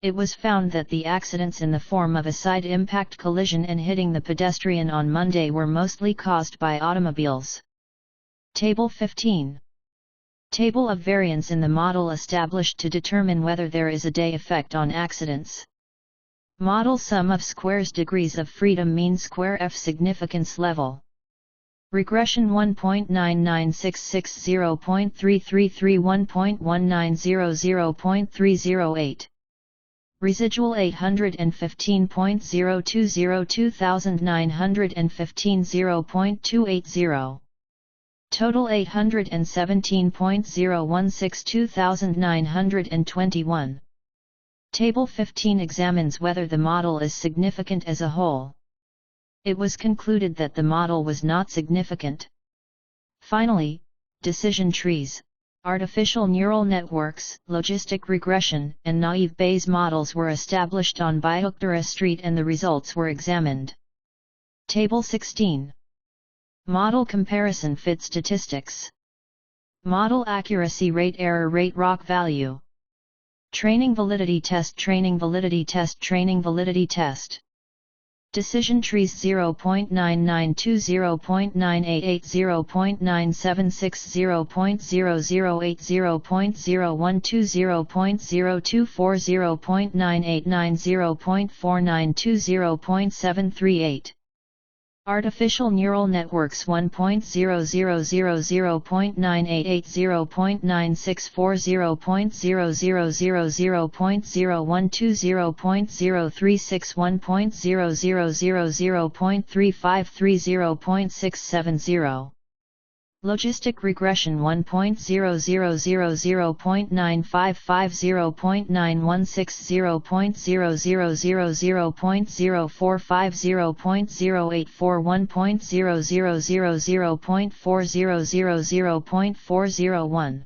It was found that the accidents in the form of a side impact collision and hitting the pedestrian on Monday were mostly caused by automobiles. Table 15. Table of variance in the model established to determine whether there is a day effect on accidents. Model sum of squares degrees of freedom mean square F significance level. Regression 1.99660.3331.1900.308. Residual 815.020 2915 0.280. Total 817.016 2921. Table 15 examines whether the model is significant as a whole. It was concluded that the model was not significant. Finally, decision trees, artificial neural networks, logistic regression, and naive Bayes models were established on Büyüklü street and the results were examined. Table 16. Model comparison fit statistics. Model accuracy rate error rate ROC value. Training validity test training validity test training validity test. Decision trees 0.992 0.988 0.976 0.008 0.012 0.024 0.989 0.492 0.738. Artificial neural networks 1.000 0.988 0.964 0.000 0.012 0.036 1.000 0.353 0.670. Logistic regression 1.000 0.955 0.916 0.000 0.045 0.084 1.000 0.400 0.401.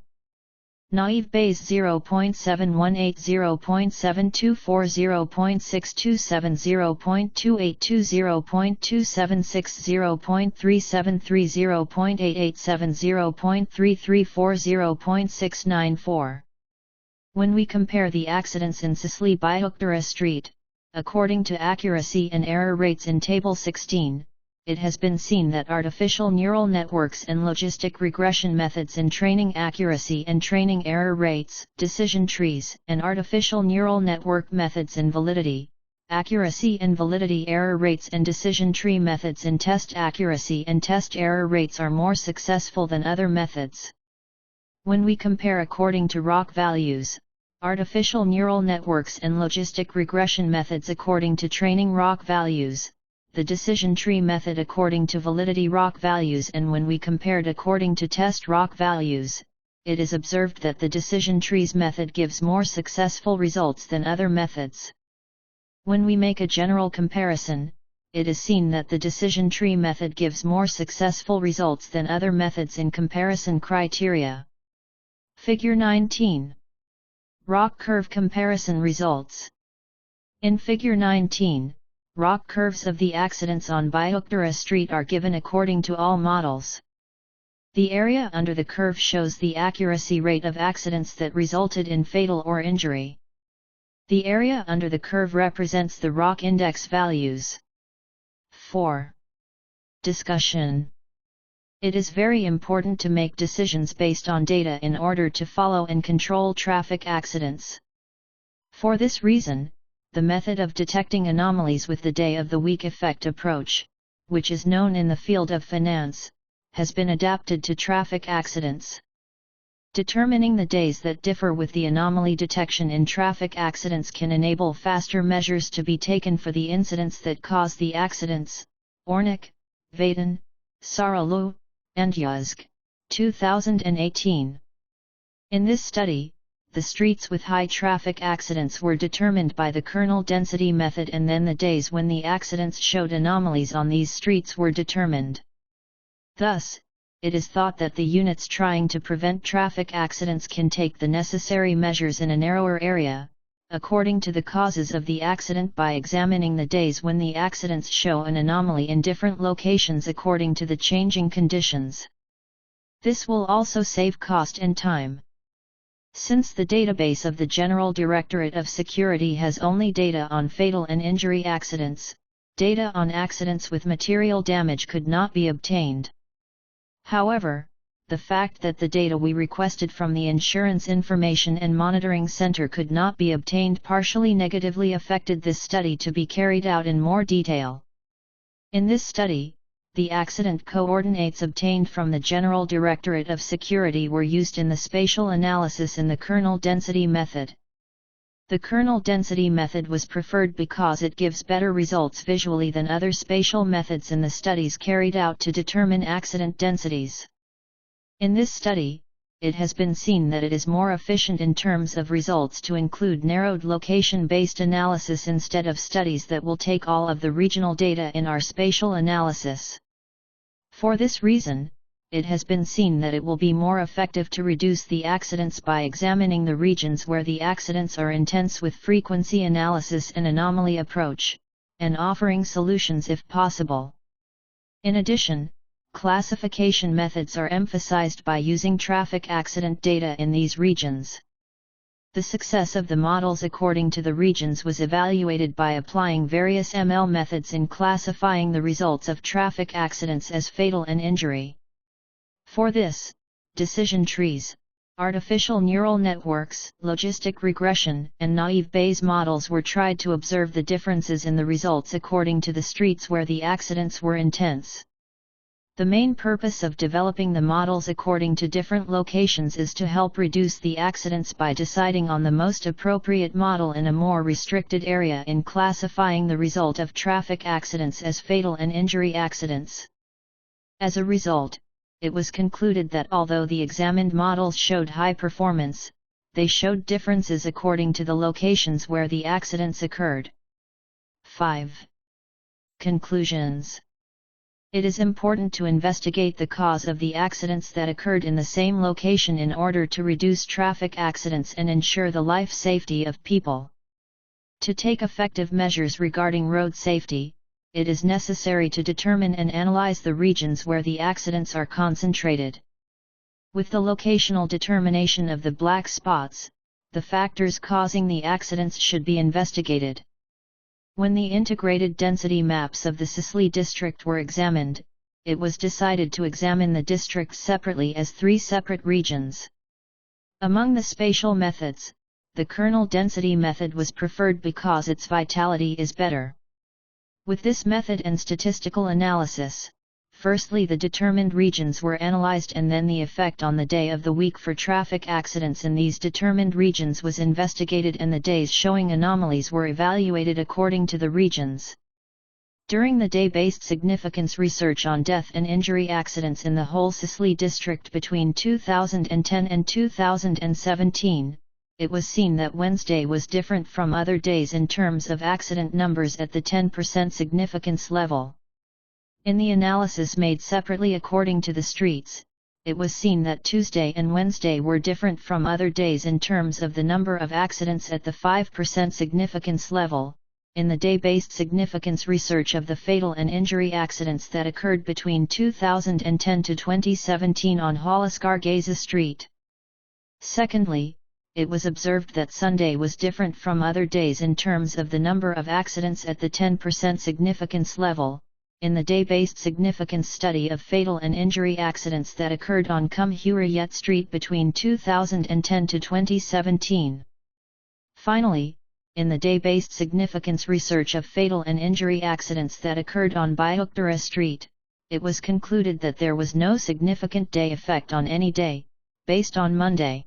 Naive Bayes 0.718 0.724 0.627 0.282 0.276 0.373 0.887 0.334 0.694. When we compare the accidents in Şişli Büyüklü street, according to accuracy and error rates in Table 16, it has been seen that artificial neural networks and logistic regression methods in training accuracy and training error rates, decision trees, and artificial neural network methods in validity, accuracy and validity error rates and decision tree methods in test accuracy and test error rates are more successful than other methods. When we compare according to ROC values, artificial neural networks and logistic regression methods according to training ROC values, the decision tree method according to validity ROC values, and when we compared according to test ROC values, it is observed that the decision trees method gives more successful results than other methods. When we make a general comparison, it is seen that the decision tree method gives more successful results than other methods in comparison criteria. Figure 19. ROC curve comparison results. In Figure 19, ROC curves of the accidents on Büyüklü street are given according to all models. The area under the curve shows the accuracy rate of accidents that resulted in fatal or injury. The area under the curve represents the ROC index values. 4. Discussion. It is very important to make decisions based on data in order to follow and control traffic accidents. For this reason, the method of detecting anomalies with the day of the week effect approach, which is known in the field of finance, has been adapted to traffic accidents. Determining the days that differ with the anomaly detection in traffic accidents can enable faster measures to be taken for the incidents that cause the accidents. Ornik, Vaden, Sarılı, and Yazg, 2018. In this study, the streets with high traffic accidents were determined by the kernel density method, and then the days when the accidents showed anomalies on these streets were determined. Thus, it is thought that the units trying to prevent traffic accidents can take the necessary measures in a narrower area, according to the causes of the accident, by examining the days when the accidents show an anomaly in different locations according to the changing conditions. This will also save cost and time. Since the database of the General Directorate of Security has only data on fatal and injury accidents, data on accidents with material damage could not be obtained. However, the fact that the data we requested from the Insurance Information and Monitoring Center could not be obtained partially negatively affected this study to be carried out in more detail. In this study, the accident coordinates obtained from the General Directorate of Security were used in the spatial analysis in the kernel density method. The kernel density method was preferred because it gives better results visually than other spatial methods in the studies carried out to determine accident densities. In this study, it has been seen that it is more efficient in terms of results to include narrowed location-based analysis instead of studies that will take all of the regional data in our spatial analysis. For this reason, it has been seen that it will be more effective to reduce the accidents by examining the regions where the accidents are intense with frequency analysis and anomaly approach, and offering solutions if possible. In addition, classification methods are emphasized by using traffic accident data in these regions. The success of the models according to the regions was evaluated by applying various ML methods in classifying the results of traffic accidents as fatal and injury. For this, decision trees, artificial neural networks, logistic regression, and naive Bayes models were tried to observe the differences in the results according to the streets where the accidents were intense. The main purpose of developing the models according to different locations is to help reduce the accidents by deciding on the most appropriate model in a more restricted area in classifying the result of traffic accidents as fatal and injury accidents. As a result, it was concluded that although the examined models showed high performance, they showed differences according to the locations where the accidents occurred. 5. Conclusions. It is important to investigate the cause of the accidents that occurred in the same location in order to reduce traffic accidents and ensure the life safety of people. To take effective measures regarding road safety, it is necessary to determine and analyze the regions where the accidents are concentrated. With the locational determination of the black spots, the factors causing the accidents should be investigated. When the integrated density maps of the Şişli district were examined, it was decided to examine the districts separately as 3 separate regions. Among the spatial methods, the kernel density method was preferred because its vitality is better. With this method and statistical analysis, firstly the determined regions were analyzed and then the effect on the day of the week for traffic accidents in these determined regions was investigated and the days showing anomalies were evaluated according to the regions. During the day-based significance research on death and injury accidents in the whole Şişli district between 2010 and 2017, it was seen that Wednesday was different from other days in terms of accident numbers at the 10% significance level. In the analysis made separately according to the streets, it was seen that Tuesday and Wednesday were different from other days in terms of the number of accidents at the 5% significance level. In the day-based significance research of the fatal and injury accidents that occurred between 2010 to 2017 on Halaskargeza Street. Secondly, it was observed that Sunday was different from other days in terms of the number of accidents at the 10% significance level. In the day-based significance study of fatal and injury accidents that occurred on Cumhuriyet Street between 2010 to 2017. Finally, in the day-based significance research of fatal and injury accidents that occurred on Büyüklü Street, it was concluded that there was no significant day effect on any day, based on Monday.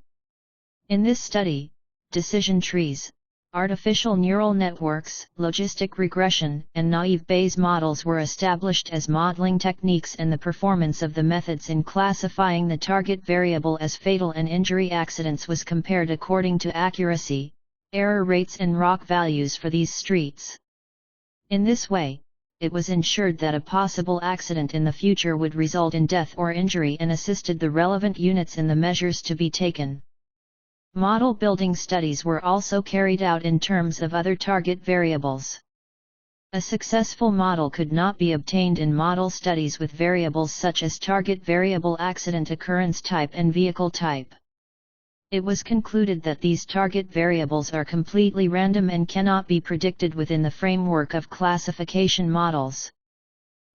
In this study, decision trees, artificial neural networks, logistic regression, and naive Bayes models were established as modeling techniques, and the performance of the methods in classifying the target variable as fatal and injury accidents was compared according to accuracy, error rates and ROC values for these streets. In this way, it was ensured that a possible accident in the future would result in death or injury and assisted the relevant units in the measures to be taken. Model building studies were also carried out in terms of other target variables. A successful model could not be obtained in model studies with variables such as target variable, accident occurrence type and vehicle type. It was concluded that these target variables are completely random and cannot be predicted within the framework of classification models.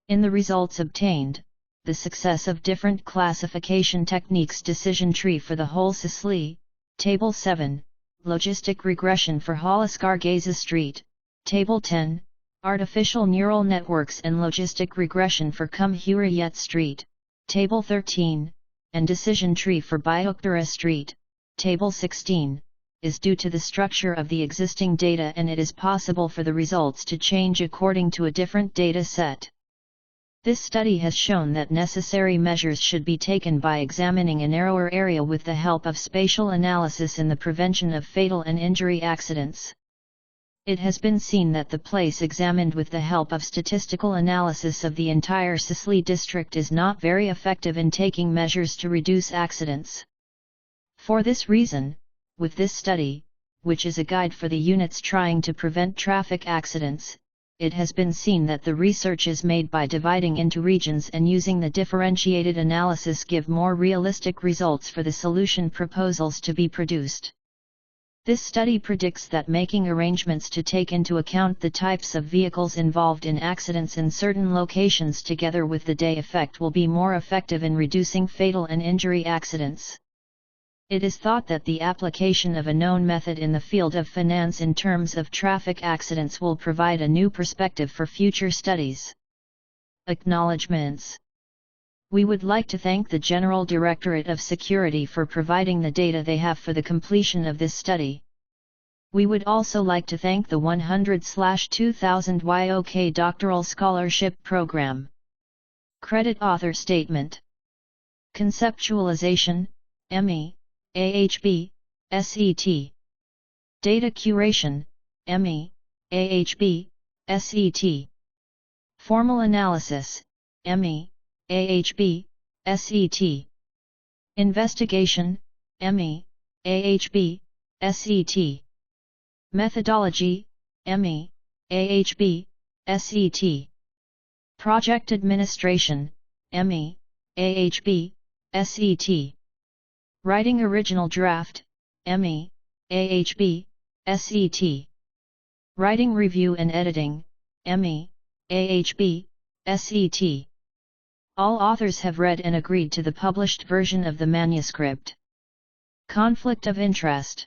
In the results obtained, the success of different classification techniques, decision tree for the whole Sicily, Table 7, logistic regression for Holoscar-Gaza Street, Table 10, artificial neural networks and logistic regression for Cumhuriyet Street, Table 13, and decision tree for Büyüklü Street, Table 16, is due to the structure of the existing data, and it is possible for the results to change according to a different data set. This study has shown that necessary measures should be taken by examining a narrower area with the help of spatial analysis in the prevention of fatal and injury accidents. It has been seen that the place examined with the help of statistical analysis of the entire Sicily district is not very effective in taking measures to reduce accidents. For this reason, with this study, which is a guide for the units trying to prevent traffic accidents, it has been seen that the research is made by dividing into regions and using the differentiated analysis give more realistic results for the solution proposals to be produced. This study predicts that making arrangements to take into account the types of vehicles involved in accidents in certain locations together with the day effect will be more effective in reducing fatal and injury accidents. It is thought that the application of a known method in the field of finance in terms of traffic accidents will provide a new perspective for future studies. Acknowledgements. We would like to thank the General Directorate of Security for providing the data they have for the completion of this study. We would also like to thank the 100/2000 YOK Doctoral Scholarship Program. Credit author statement. Conceptualization, ME, AHB, SET. Data curation, ME, AHB, SET. Formal analysis, ME, AHB, SET. Investigation, ME, AHB, SET. Methodology, ME, AHB, SET. Project administration, ME, AHB, SET. Writing original draft, ME, AHB, SET. Writing review and editing, ME, AHB, SET. All authors have read and agreed to the published version of the manuscript. Conflict of interest.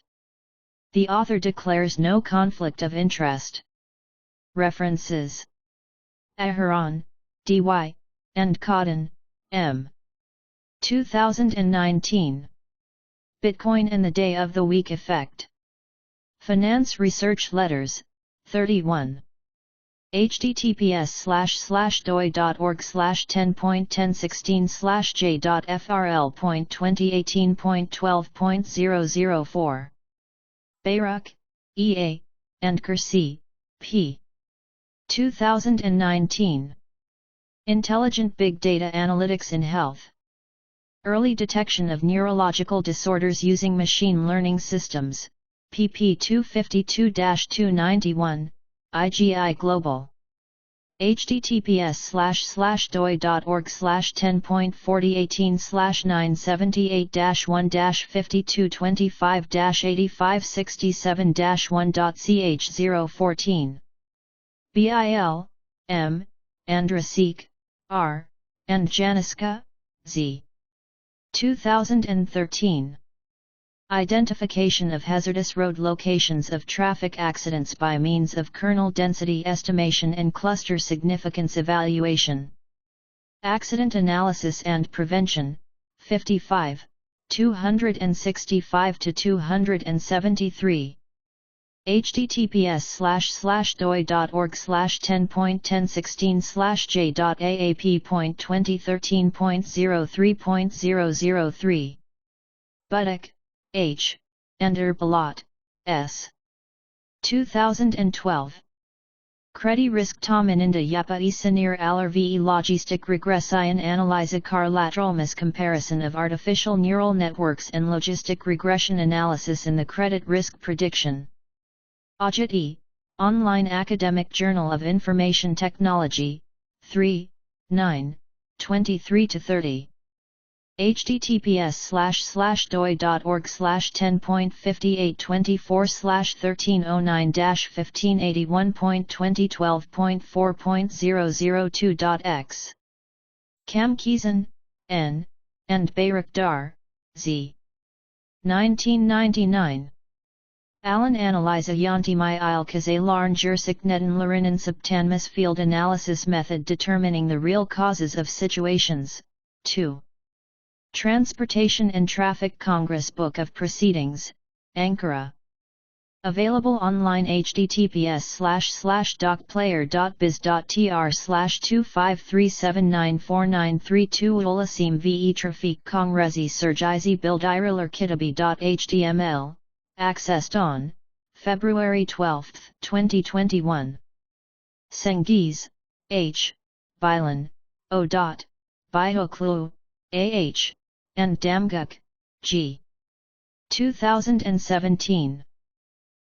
The author declares no conflict of interest. References. Aharon, D.Y., and Cotton, M. 2019. Bitcoin and the Day of the Week Effect. Finance Research Letters, 31. https://doi.org/10.1016/j.frl.2018.12.004. Bayruk, E.A., and Kersey, P. 2019. Intelligent Big Data Analytics in Health. Early Detection of Neurological Disorders Using Machine Learning Systems, pp 252-291, IGI Global. https://doi.org/10.4018/978-1-5225-8567-1.ch014. Bil, M, Andrasik, R, and Janiska, Z. 2013. Identification of hazardous road locations of traffic accidents by means of kernel density estimation and cluster significance evaluation. Accident Analysis and Prevention, 55, 265-273. https://doi.org/10.1016/j.aap.2013.03.003. Budak, H. and Erpolat, S. 2012. Kredi risk tahmininde yapa isinir alervi logistic regressian analyze car lateralmus comparison of artificial neural networks and logistic regression analysis in the credit risk prediction. Ajit E. Online Academic Journal of Information Technology, 3, 9, 23-30. https://doi.org/10.5824/1309-1581.2012.4.002.x. Kamkizan, N., and Bayraktar, Z. 1999. Alan analyze Yantimai ilkaze larn Jursikneten Larinen Septanmus field analysis method determining the real causes of situations, 2. Transportation and Traffic Congress Book of Proceedings, Ankara. Available online https://docplayer.biz.tr/253794932 Olasim ve Trafik Kongresi Sergizi Bildiriler Kitabi.html, accessed on February 12, 2021. Sengiz, H. Bilan, O. Bihoklu, A.H., and Damguk, G. 2017.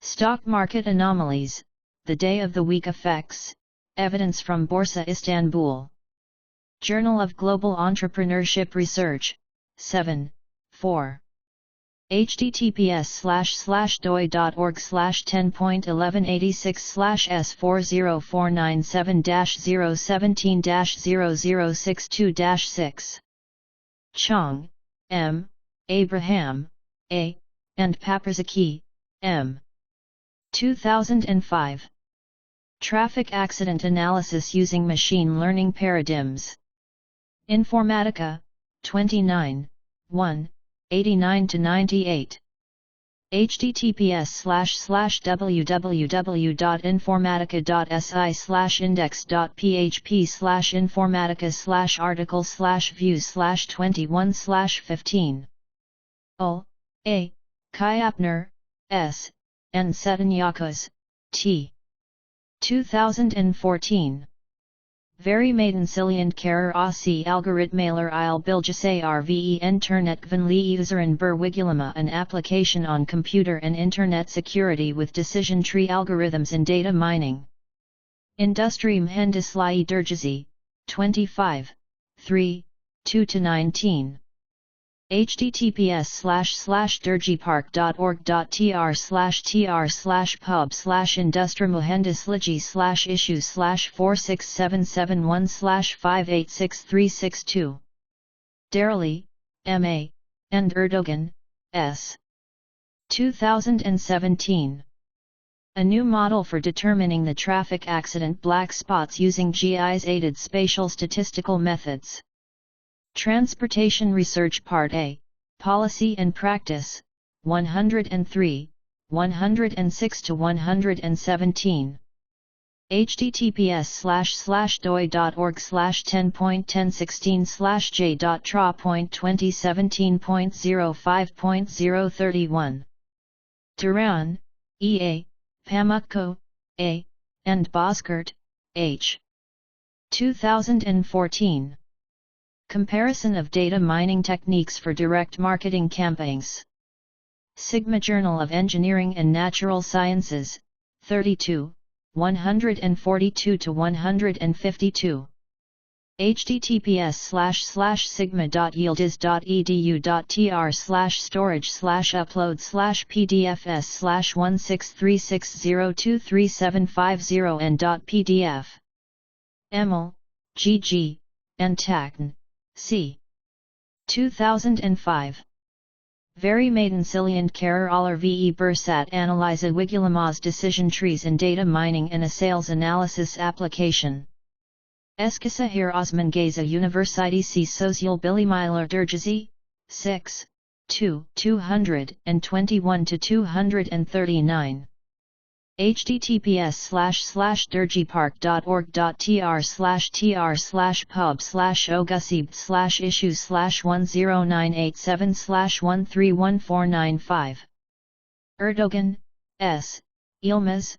Stock Market Anomalies, The Day of the Week Effects, Evidence from Borsa Istanbul. Journal of Global Entrepreneurship Research, 7, 4. https://doi.org/10.1186/40497-017-0062-6. Chong, M., Abraham, A., and Paperzaki, M. 2005. Traffic Accident Analysis Using Machine Learning Paradigms. Informatica, 29, 1, 89-98. https://www.informatica.si/index.php/article/views/21/15. Ol, A., Kayapner, S., and Setanyakos, T. 2014. Very Maiden Karar Asi Algoritmaler il Bilgisay RVE Internet Gvanli Userin Ber Wigulama, an application on computer and internet security with decision tree algorithms in data mining. Industry Mhendislai Derjazi, 25, 3, 2-19. https://derjipark.org.tr/tr/pub/industrimuhandislighi/46771/5863662. Darali, M.A., and Erdogan, S. 2017. A new model for determining the traffic accident black spots using GIS-aided spatial statistical methods. Transportation Research Part A, Policy and Practice, 103, 106-117. https://doi.org/10.16/j.tra.2017.05.031. Duran, E.A., Pamukko, A., and Boskert, H. 2014. Comparison of data mining techniques for direct marketing campaigns. Sigma Journal of Engineering and Natural Sciences, 32, 142-152. https://sigma.yildiz.edu.tr/storage/upload/pdfs/1636023750 and.pdf. Emil, G.G., and Takn, C. 2005. Very Maiden Karar Aller ve Bursat Analyze Wigulamas Decision Trees in Data Mining and a Sales Analysis Application. Eskişehir Osman Gazi Üniversitesi Sosyal Bilimler Dergizi, 6, 2, 221-239. https://dergpark.org.tr/tr/pub/ogasib/issues/10987/13145. Erdogan, S., Yılmaz,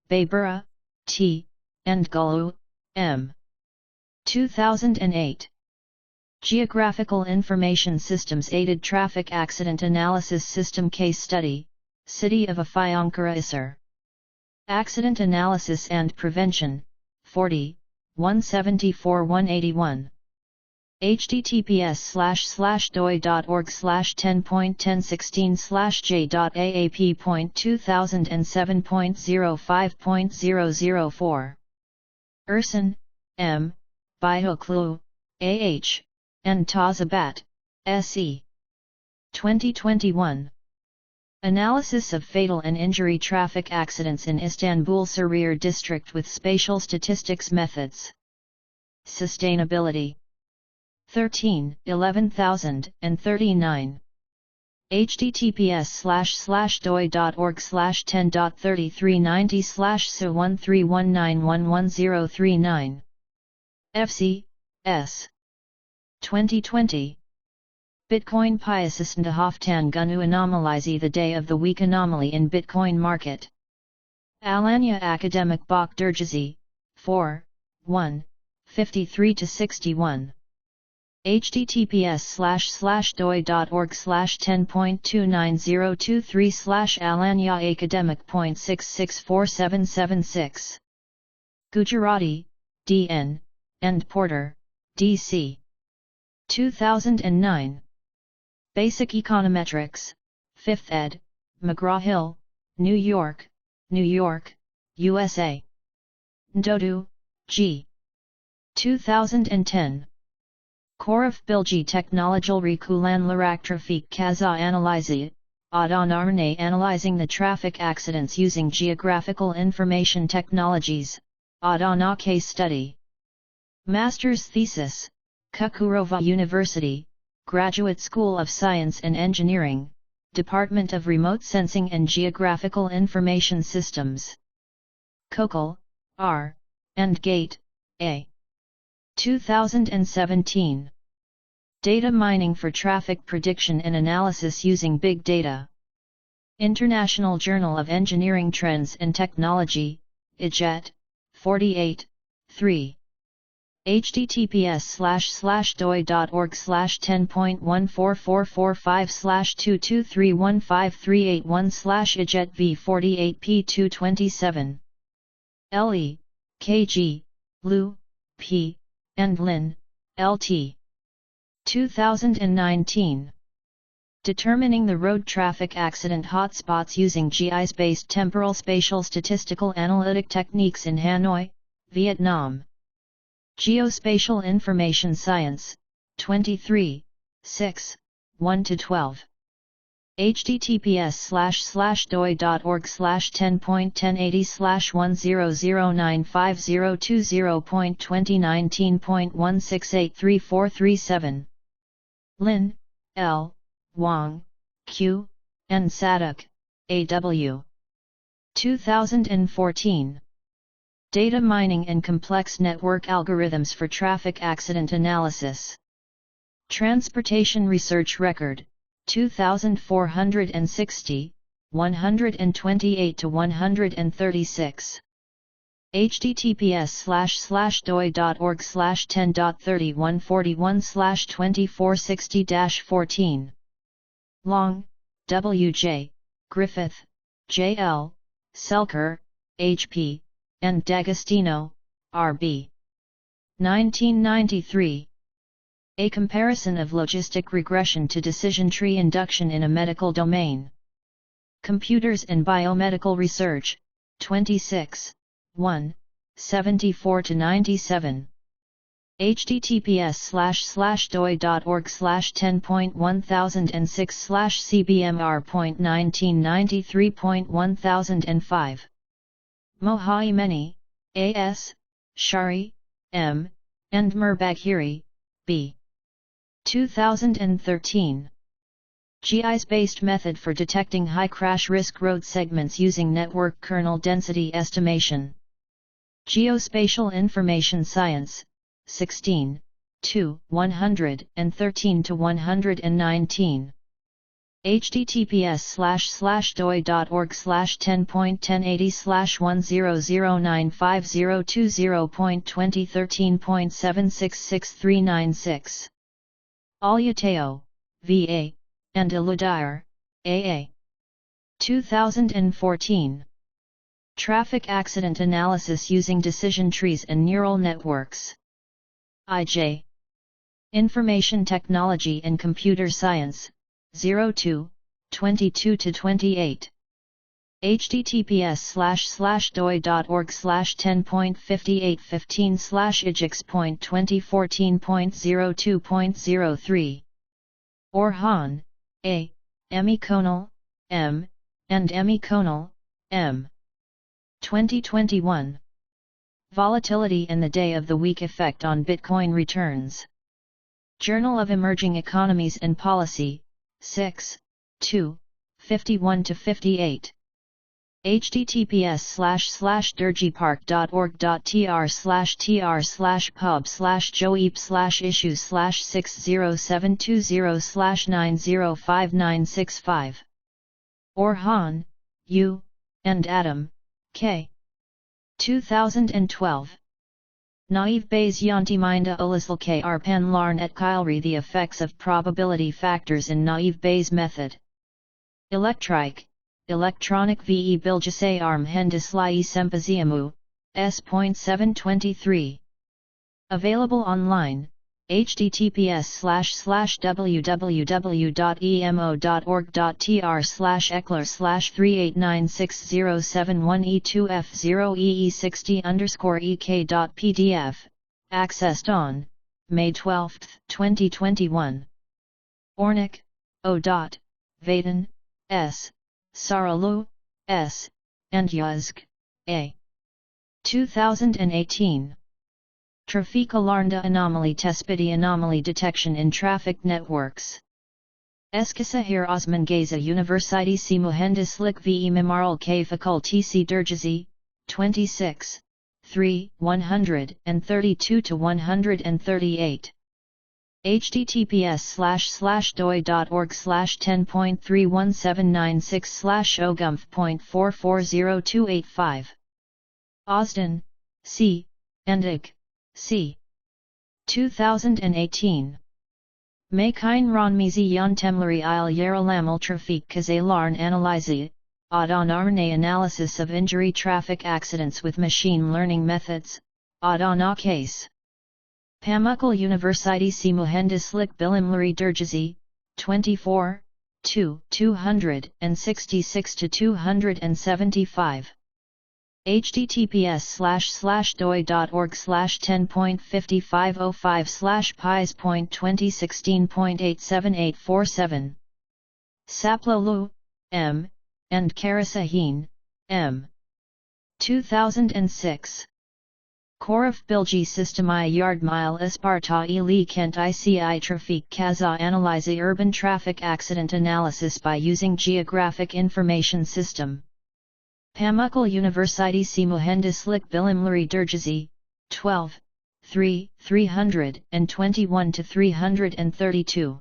Babura, T., and Gulu, M. 2008. Geographical Information Systems Aided Traffic Accident Analysis System Case Study, City of Afyonkarahisar. Accident Analysis and Prevention, 40, 174-181. https://doi.org/10.1016/j.aap.2007.05.004. Ersen, M., Büyüklü, A.H., and Taşabat, S.E. 2021. Analysis of fatal and injury traffic accidents in Istanbul Sarıyer district with spatial statistics methods. Sustainability. 13, 11039. https://doi.org/10.3390/so1319111039. FC, S. 2020. Bitcoin piyasasında haftan günü anomalize the day of the week anomaly in Bitcoin market. Alanya Academic Bok Dergizi, 4, 1, 53-61. https://doi.org/10.29023/Alanya academic.664776. Gujarati, D.N., and Porter, D.C. 2009. Basic Econometrics, 5th ed., McGraw-Hill, New York, USA. Ndodu, G. 2010. Koraf Bilgi Teknolojilri Kullanılarak Trafik Kaza Analizi, Adonarne Analyzing the Traffic Accidents Using Geographical Information Technologies, Adana Case Study. Master's Thesis, Çukurova University, Graduate School of Science and Engineering, Department of Remote Sensing and Geographical Information Systems. Kokal, R., and Gate, A. 2017. Data Mining for Traffic Prediction and Analysis Using Big Data. International Journal of Engineering Trends and Technology, IJET, 48, 3. https://doi.org/10.14445/2231538one/IJET v48p227. LE, KG, Lu, P., and Lin, LT. 2019. Determining the road traffic accident hotspots using GIS-based temporal spatial statistical analytic techniques in Hanoi, Vietnam. Geospatial Information Science, 23, 6, 1-12. https://doi.org/10.1080/10095020.2019.1683437. Lin, L., Wang, Q., and Sadek, A.W. 2014. Data Mining and Complex Network Algorithms for Traffic Accident Analysis. Transportation Research Record, 2460, 128-136. https://doi.org/10.3141/2460-14. Long, W.J., Griffith, J.L., Selker, H.P., and D'Agostino, R.B. 1993. A Comparison of Logistic Regression to Decision Tree Induction in a Medical Domain. Computers and Biomedical Research, 26, 1, 74-97. https://doi.org/10.1006/cbmr.1993.1005. Mohaimeni, A.S., Shari, M., and Mirbagheri, B. 2013. GIS-based method for detecting high crash risk road segments using network kernel density estimation. Geospatial Information Science, 16, 2, 113 to 119. https://doi.org/10.1080/10009502.2013.7663996. Alyateo, V.A., and Iludire, A.A. 2014. Traffic Accident Analysis Using Decision Trees and Neural Networks. I.J. Information Technology and Computer Science, 02, 22-28. https://doi.org/10.5815/ijx.2014.02.03. Orhan, A., Emikonal, M., and Emikonal, M. 2021. Volatility and the Day of the Week Effect on Bitcoin Returns. Journal of Emerging Economies and Policy, 6, 2, 51-58. https://dergypark.org.tr/tr/pub/joeep/issue/6020/905965. Orhan, U., and Adam, K. 2012. Naive Bayes Yantiminde Olisl Arpan Larn et Kylri. The effects of probability factors in naive Bayes method. Electronic ve bilgisay arm hendislai semposiamu, s.723. Available online, https://www.emo.org.tr/ecler/3896010ee60_ek.pdf, accessed on May 12, 2021. Ornik, O. Vaden, S. Saralu, S. and Yazg, A. 2018. Trafik Alarmda Anomaly Tespiti Anomaly Detection in Traffic Networks. Eskişehir Osman Gazi Üniversitesi Mühendislik ve Mimarlık Fakültesi Dergizi, 26, 3, 132-138. https://doi.org/10.31796/ogumf.440285. Ozden, C., and Ig. C. 2018. Makine Ronmizi Yöntemleri ile Yaralamel Trafik Kazalarını Analyze, Adon RNA Analysis of Injury Traffic Accidents with Machine Learning Methods, Adon Case. Pamukkale Üniversitesi Mühendislik Bilimleri Dergizi, 24, 2, 266-275. https://doi.org/10.5505/pis.2016.87847. Saplolu, M., and Karasahin, M. 2006. Korif Bilgi Sistemi Yardmile Isparta ili Kent ICI Trafik Kaza Analyze Urban Traffic Accident Analysis by using Geographic Information System. Pamukkale Üniversitesi Mühendislik Bilimleri Dergizi, 12, 3, 321-332.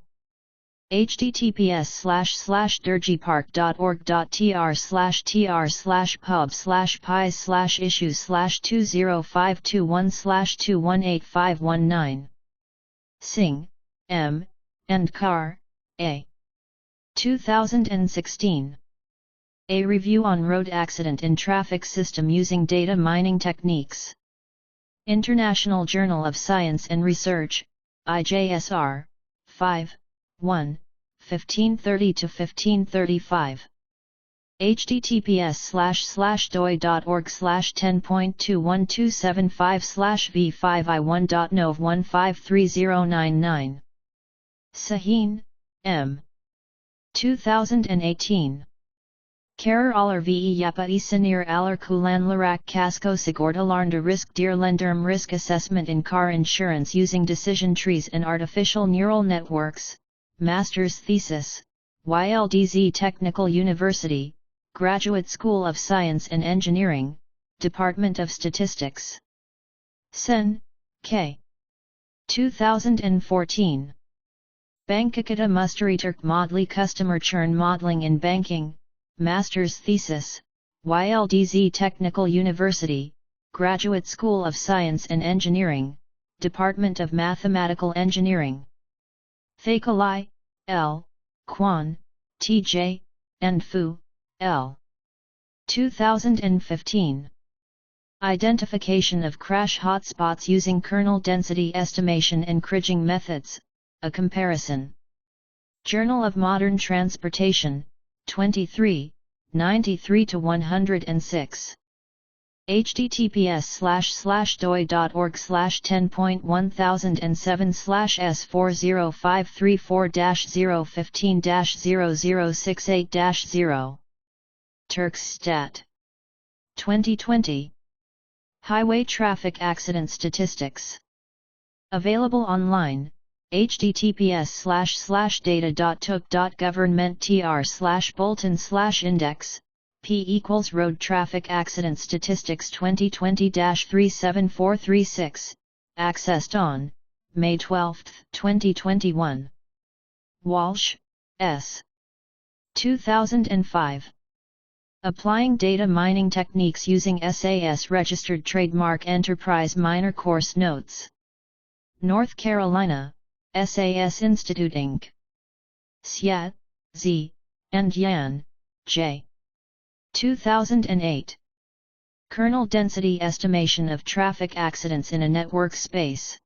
https://dergypark.org.tr/tr/pub/issues/205212185119. Singh, M., and Carr, A. 2016. A Review on Road Accident in Traffic System Using Data Mining Techniques. International Journal of Science and Research, IJSR, 5, 1, 1530-1535. https://doi.org/10.21275/v5i1.nov153099. Sahin, M. 2018. Karar aller ve yapa isinir aller kullanılarak kasko sigortalarında risk değerlendirme risk assessment in car insurance using decision trees and artificial neural networks, master's thesis, Yıldız Technical University, Graduate School of Science and Engineering, Department of Statistics. Sen, K. 2014. Bankakata Musteri Türk Modeli Customer Churn Modeling in Banking, Master's Thesis, Yıldız Technical University, Graduate School of Science and Engineering, Department of Mathematical Engineering. Thakalai, L. Kwan, T.J., and Fu, L. 2015. Identification of crash hotspots using kernel density estimation and kriging methods, a comparison. Journal of Modern Transportation, 23, 93-106. https://doi.org/10.1007/S40534-015-0068-0. Turkstat. 2020. Highway Traffic Accident Statistics. Available online, https://data.tuk.governmenttr/bulletin/index, p = Road Traffic Accident Statistics 2020-37436, accessed on May 12, 2021. Walsh, S. 2005. Applying Data Mining Techniques Using SAS Registered Trademark Enterprise Minor Course Notes. North Carolina, SAS Institute Inc. Xiat, Z. and Yan, J. 2008. Kernel Density Estimation of Traffic Accidents in a Network Space.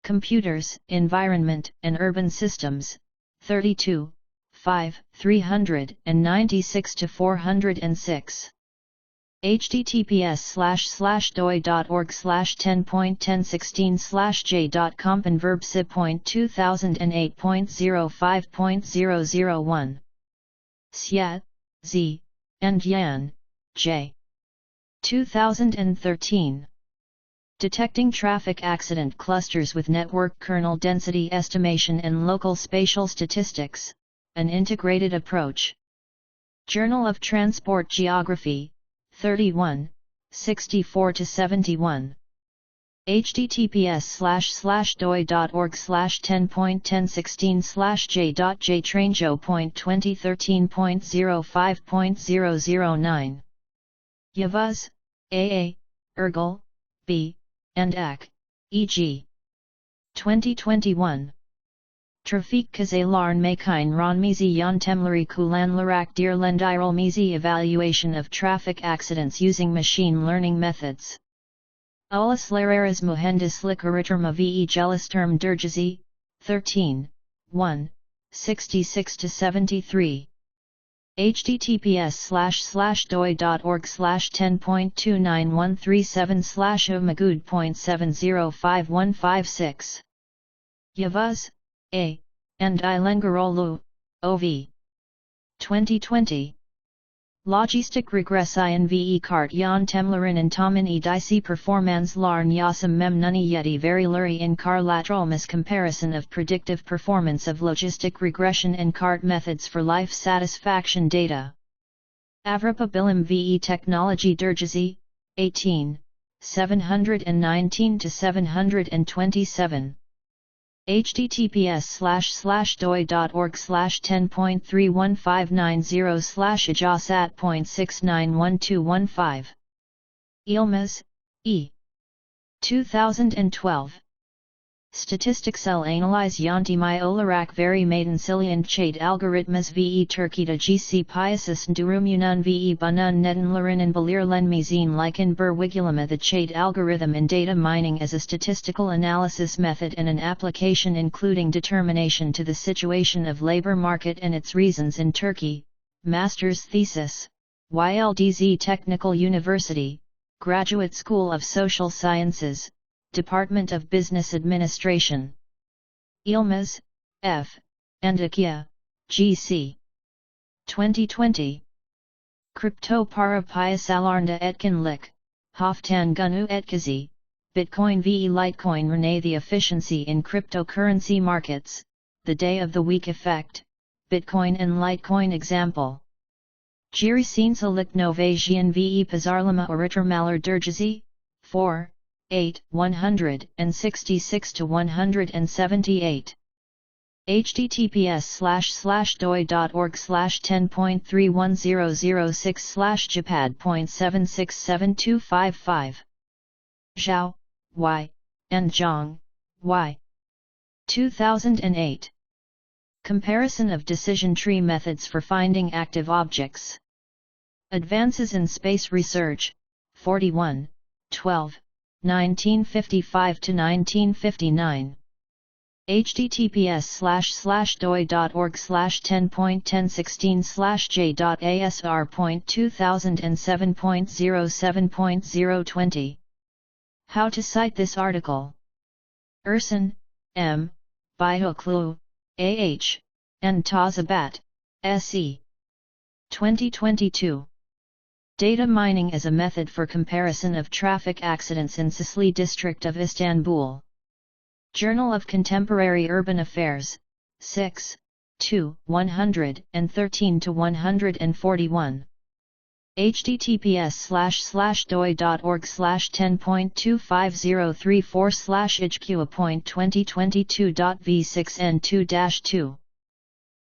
Computers, Environment, and Urban Systems, 32, 5, 396-406. https://doi.org/10.1016/j.comp and verbsib.2008.05.001. Xiat, Z. and Yan, J. 2013. Detecting Traffic Accident Clusters with Network Kernel Density Estimation and Local Spatial Statistics, an Integrated Approach. Journal of Transport Geography, 31, 64-71. https://doi.org/10.1016/j.jtranjo.2013.05.009. Yıldız, A.A., Ergel, B., and Ak, E.g. 2021. Trafik kazaların makine ronmizi yöntemleri kullanılarak değerlendirilmesi evaluation of traffic accidents using machine learning methods. Uluslararası Mühendislik Araştırma ve Geliştirme 13, 1, 66-73. https://doi.org/10.29137/omagud.705156. Yıldız, A. and İlengeroğlu, O.V. 2020. Lojistik regression ve kart yöntemlerin antamın idisi performansların yasım memnuni yeti verileri in karlatılmış comparison of predictive performance of logistic regression and cart methods for life satisfaction data. Avrupa Bilim ve Teknoloji Dergisi, 18, 719-727. https://doi.org/10.31590/ijazat.691215. Yıldız, E. 2012. Statistiksel analiz yöntemi olarak veri madensilyan çate algoritmas ve Türkiye'de GC piyasis durumunan ve bunun nedenlerinin belirlenmesine ilişkin bir uygulama. The çate algorithm in data mining as a statistical analysis method and an application including determination to the situation of labor market and its reasons in Turkey. Master's thesis, Yıldız Technical University, Graduate School of Social Sciences, Department of Business Administration. Yıldız, F. and Akia, G.C. 2020. Kripto para piyasalarında etkinlik, haftan gunu etkisi, Bitcoin ve Litecoin rene. The efficiency in cryptocurrency markets, the day of the week effect, Bitcoin and Litecoin example. Girisinsalik Novasian ve Pazarlama Oritramalar Dergizi, 4, 8, 166 to 178. https://doi.org/10.3106/japad.767255. Zhao, Y, and Zhang, Y. 2008. Comparison of decision tree methods for finding active objects. Advances in Space Research, 41, 12, 1955 to 1959. https://doi.org/10.1016/j.asr.2007.07.020. How to cite this article. Ersen, M., Büyüklü, A.H., and Taşabat, S.E. 2022. Data mining as a method for comparison of traffic accidents in Şişli district of Istanbul. Journal of Contemporary Urban Affairs, 6, 2, 113 to 141. https://doi.org/10.25034/ijqa.2022.v6n2-2